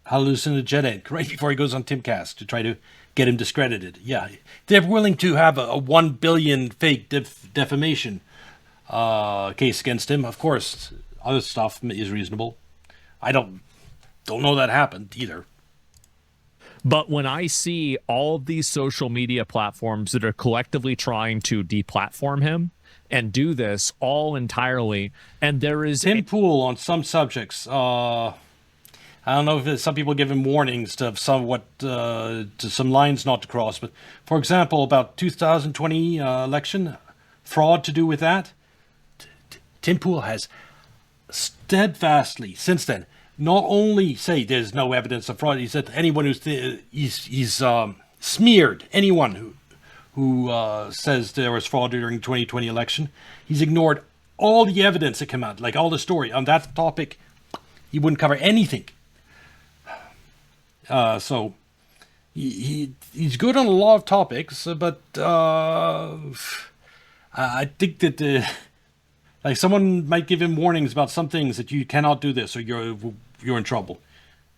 hallucinogenic right before he goes on Timcast to try to get him discredited. Yeah, they're willing to have a 1 billion fake defamation case against him. Of course, other stuff is reasonable. I don't know that happened either. But when I see all of these social media platforms that are collectively trying to deplatform him and do this all entirely, and there is... Tim Pool on some subjects, I don't know if some people give him warnings to some lines not to cross, but for example, about 2020 election, fraud to do with that, Tim Pool has steadfastly, since then, not only say there's no evidence of fraud, he said anyone who's he's smeared anyone who says there was fraud during the 2020 election. He's ignored all the evidence that came out, like all the story on that topic. He wouldn't cover anything. So he's good on a lot of topics, but I think that like someone might give him warnings about some things that you cannot do this or you're in trouble,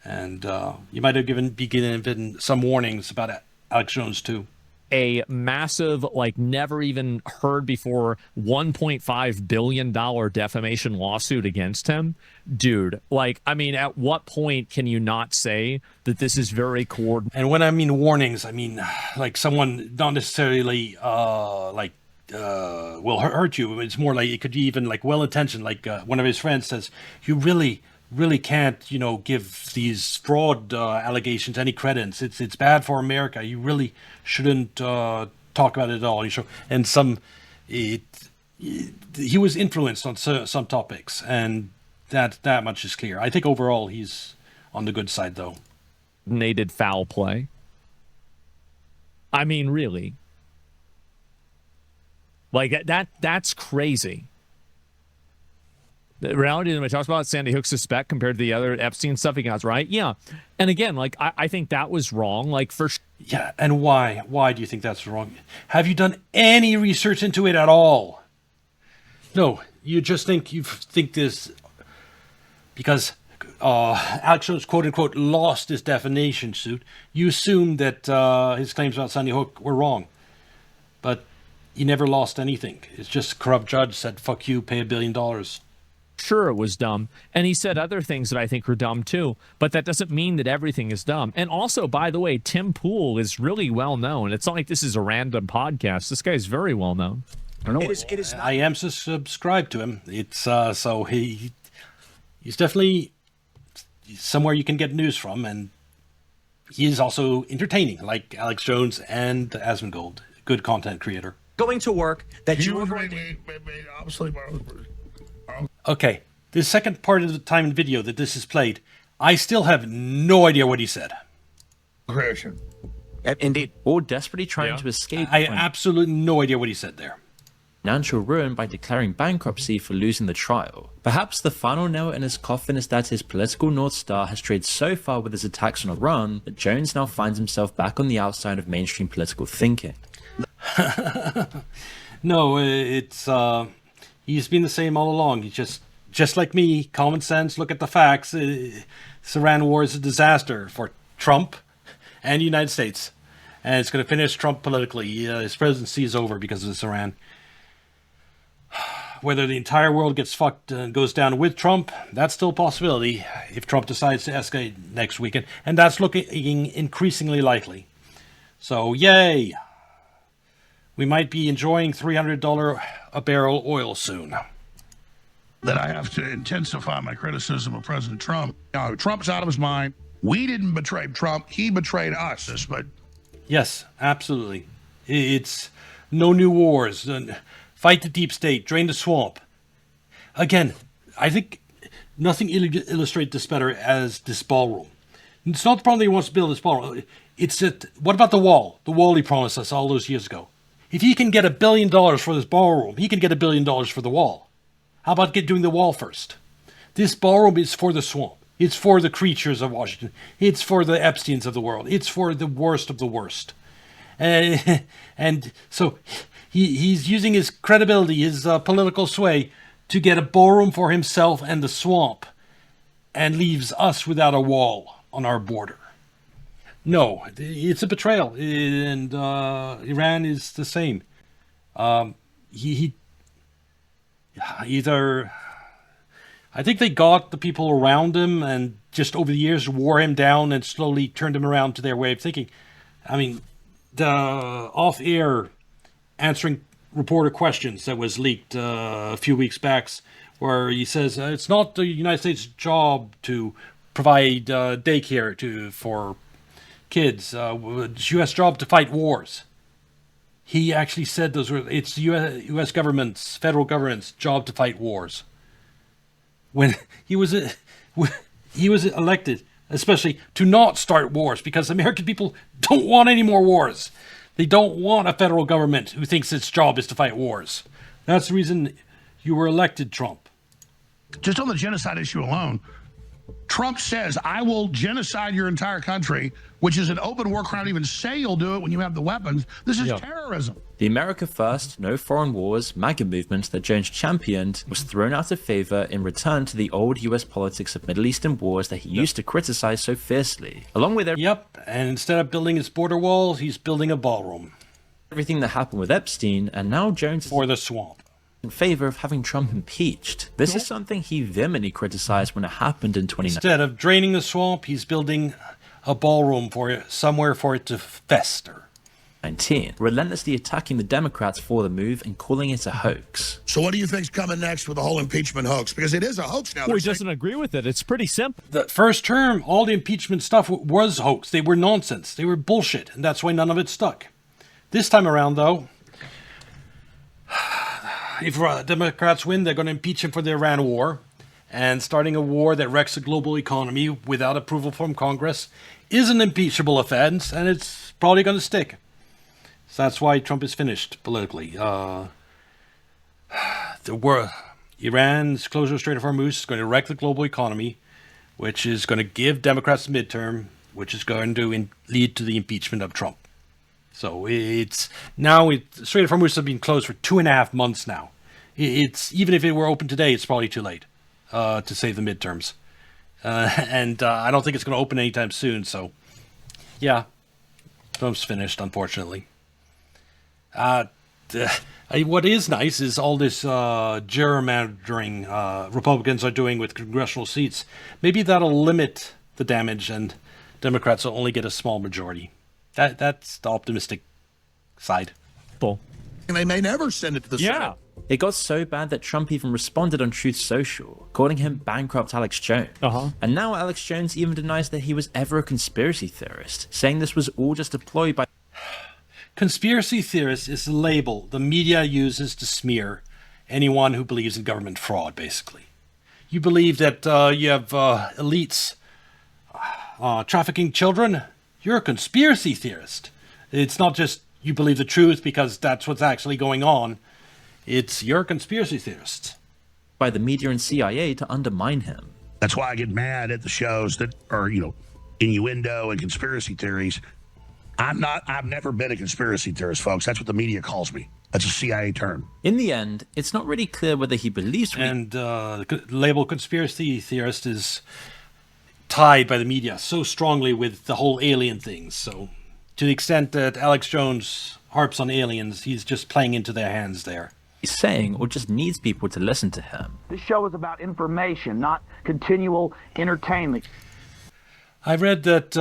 and you might have be given some warnings about Alex Jones too. A massive, like, never even heard before $1.5 billion defamation lawsuit against him. Dude, like, I mean, at what point can you not say that this is very coordinated? And when I mean warnings, I mean like someone not necessarily will hurt you. It's more like it could be even like well-intentioned. Like one of his friends says, you really can't, give these fraud allegations any credence. It's bad for America. You really shouldn't talk about it at all. And he was influenced on some topics, and that much is clear. I think overall he's on the good side, though. Coordinated foul play. I mean, really. Like, that's crazy. The reality that I talked about, Sandy Hook suspect compared to the other Epstein stuff he got, right? Yeah. And again, like, I think that was wrong. Like, yeah, and why? Why do you think that's wrong? Have you done any research into it at all? No, you just think this because Alex Jones, quote unquote, lost his defamation suit. You assume that his claims about Sandy Hook were wrong. But he never lost anything. It's just a corrupt judge said, fuck you, pay $1 billion. Sure, it was dumb. And he said other things that I think are dumb too. But that doesn't mean that everything is dumb. And also, by the way, Tim Pool is really well known. It's not like this is a random podcast. This guy's very well known. I don't know. I am subscribed to him. It's so he's definitely somewhere you can get news from, and he is also entertaining, like Alex Jones and Asmongold, good content creator. Going to work that you were going to... Okay, the second part of the time in video that this is played, I still have no idea what he said. Creation. Indeed. Or desperately trying to escape. I absolutely no idea what he said there. Financial ruin by declaring bankruptcy for losing the trial. Perhaps the final nail in his coffin is that his political North Star has strayed so far with his attacks on Iran that Jones now finds himself back on the outside of mainstream political thinking. No, it's he's been the same all along. He's just just like me, common sense, look at the facts. This Iran war is a disaster for Trump and the United States. And it's going to finish Trump politically. His presidency is over because of this Iran. Whether the entire world gets fucked and goes down with Trump, that's still a possibility if Trump decides to escalate next weekend. And that's looking increasingly likely. So, yay. We might be enjoying $300 a barrel oil soon. That I have to intensify my criticism of President Trump. Trump's out of his mind. We didn't betray Trump. He betrayed us. But yes, absolutely. It's no new wars. Fight the deep state. Drain the swamp. Again, I think nothing illustrates this better as this ballroom. It's not the problem that he wants to build this ballroom. It's that, what about the wall? The wall he promised us all those years ago. If he can get $1 billion for this ballroom, he can get $1 billion for the wall. How about doing the wall first? This ballroom is for the swamp. It's for the creatures of Washington. It's for the Epsteins of the world. It's for the worst of the worst. And so he's using his credibility, his political sway, to get a ballroom for himself and the swamp, and leaves us without a wall on our border. No, it's a betrayal, and Iran is the same. Either I think they got the people around him and just over the years wore him down and slowly turned him around to their way of thinking. I mean, the off-air answering reporter questions that was leaked a few weeks back, where he says it's not the United States' job to provide daycare for kids. It's U.S. job to fight wars. He actually said those were, it's U.S. government's, federal government's job to fight wars. When he was elected, especially to not start wars, because American people don't want any more wars. They don't want a federal government who thinks its job is to fight wars. That's the reason you were elected, Trump. Just on the genocide issue alone, Trump says, I will genocide your entire country, which is an open war crime. Even say you'll do it when you have the weapons. This is terrorism. The America First, No Foreign Wars MAGA movement that Jones championed was thrown out of favor in return to the old US politics of Middle Eastern wars that he used to criticize so fiercely. Along with and instead of building his border walls, he's building a ballroom. Everything that happened with Epstein, and now Jones for the swamp. In favor of having Trump impeached. This is something he vehemently criticized when it happened in 2019. Instead of draining the swamp, he's building a ballroom for it, somewhere for it to fester. Relentlessly attacking the Democrats for the move and calling it a hoax. So what do you think's coming next with the whole impeachment hoax? Because it is a hoax now. Well, he doesn't agree with it. It's pretty simple. The first term, all the impeachment stuff was hoax. They were nonsense. They were bullshit, and that's why none of it stuck. This time around, though, if Democrats win, they're going to impeach him for the Iran war. And starting a war that wrecks the global economy without approval from Congress is an impeachable offense, and it's probably going to stick. So that's why Trump is finished politically. The war, Iran's closure of Strait of Hormuz is going to wreck the global economy, which is going to give Democrats a midterm, which is going to lead to the impeachment of Trump. So it's now Strait of Hormuz has been closed for 2.5 months now. It's even if it were open today, it's probably too late to save the midterms, and I don't think it's going to open anytime soon. So, yeah, Trump's finished, unfortunately. What is nice is all this gerrymandering Republicans are doing with congressional seats. Maybe that'll limit the damage, and Democrats will only get a small majority. That's the optimistic side. Bull. And they may never send it to the Senate. It got so bad that Trump even responded on Truth Social, calling him bankrupt Alex Jones. And now Alex Jones even denies that he was ever a conspiracy theorist, saying this was all just a ploy by... Conspiracy theorist is the label the media uses to smear anyone who believes in government fraud, basically. You believe that you have elites trafficking children? You're a conspiracy theorist. It's not just you believe the truth because that's what's actually going on. It's you're a conspiracy theorist. By the media and CIA to undermine him. That's why I get mad at the shows that are, innuendo and conspiracy theories. I've never been a conspiracy theorist, folks. That's what the media calls me. That's a CIA term. In the end, it's not really clear whether he believes... And the label conspiracy theorist is tied by the media so strongly with the whole alien thing. So to the extent that Alex Jones harps on aliens, he's just playing into their hands there. He's saying or just needs people to listen to him. This show is about information, not continual entertainment. I read that,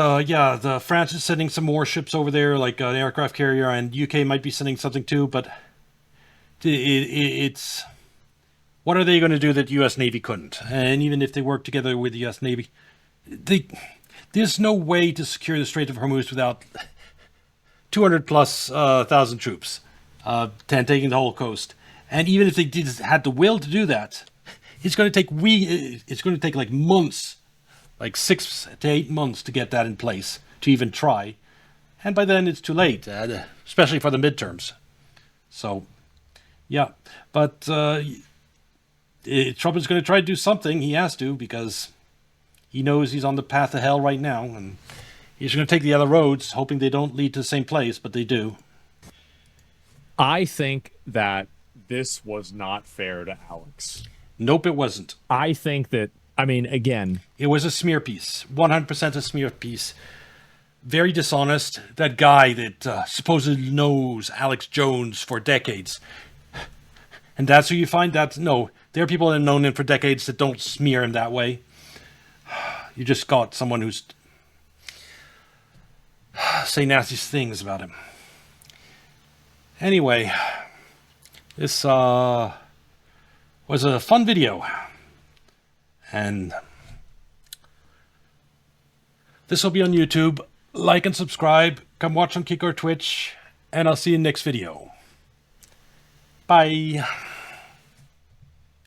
France is sending some warships over there, like an aircraft carrier, and UK might be sending something too, but it's... What are they going to do that the U.S. Navy couldn't? And even if they work together with the U.S. Navy, there's no way to secure the Strait of Hormuz without 200,000+ troops taking the whole coast. And even if they had the will to do that, it's going to take like months, like 6 to 8 months to get that in place, to even try. And by then it's too late, especially for the midterms. So, yeah. But Trump is going to try to do something. He has to, because he knows he's on the path to hell right now. And he's going to take the other roads, hoping they don't lead to the same place, but they do. I think that this was not fair to Alex. Nope, it wasn't. I think that, I mean, again... It was a smear piece. 100% a smear piece. Very dishonest. That guy that supposedly knows Alex Jones for decades. And that's who you find that? No, there are people that have known him for decades that don't smear him that way. You just got someone who's... say nasty things about him. Anyway, this was a fun video, and this will be on YouTube. Like and subscribe, come watch on Kick or Twitch, and I'll see you in the next video. Bye.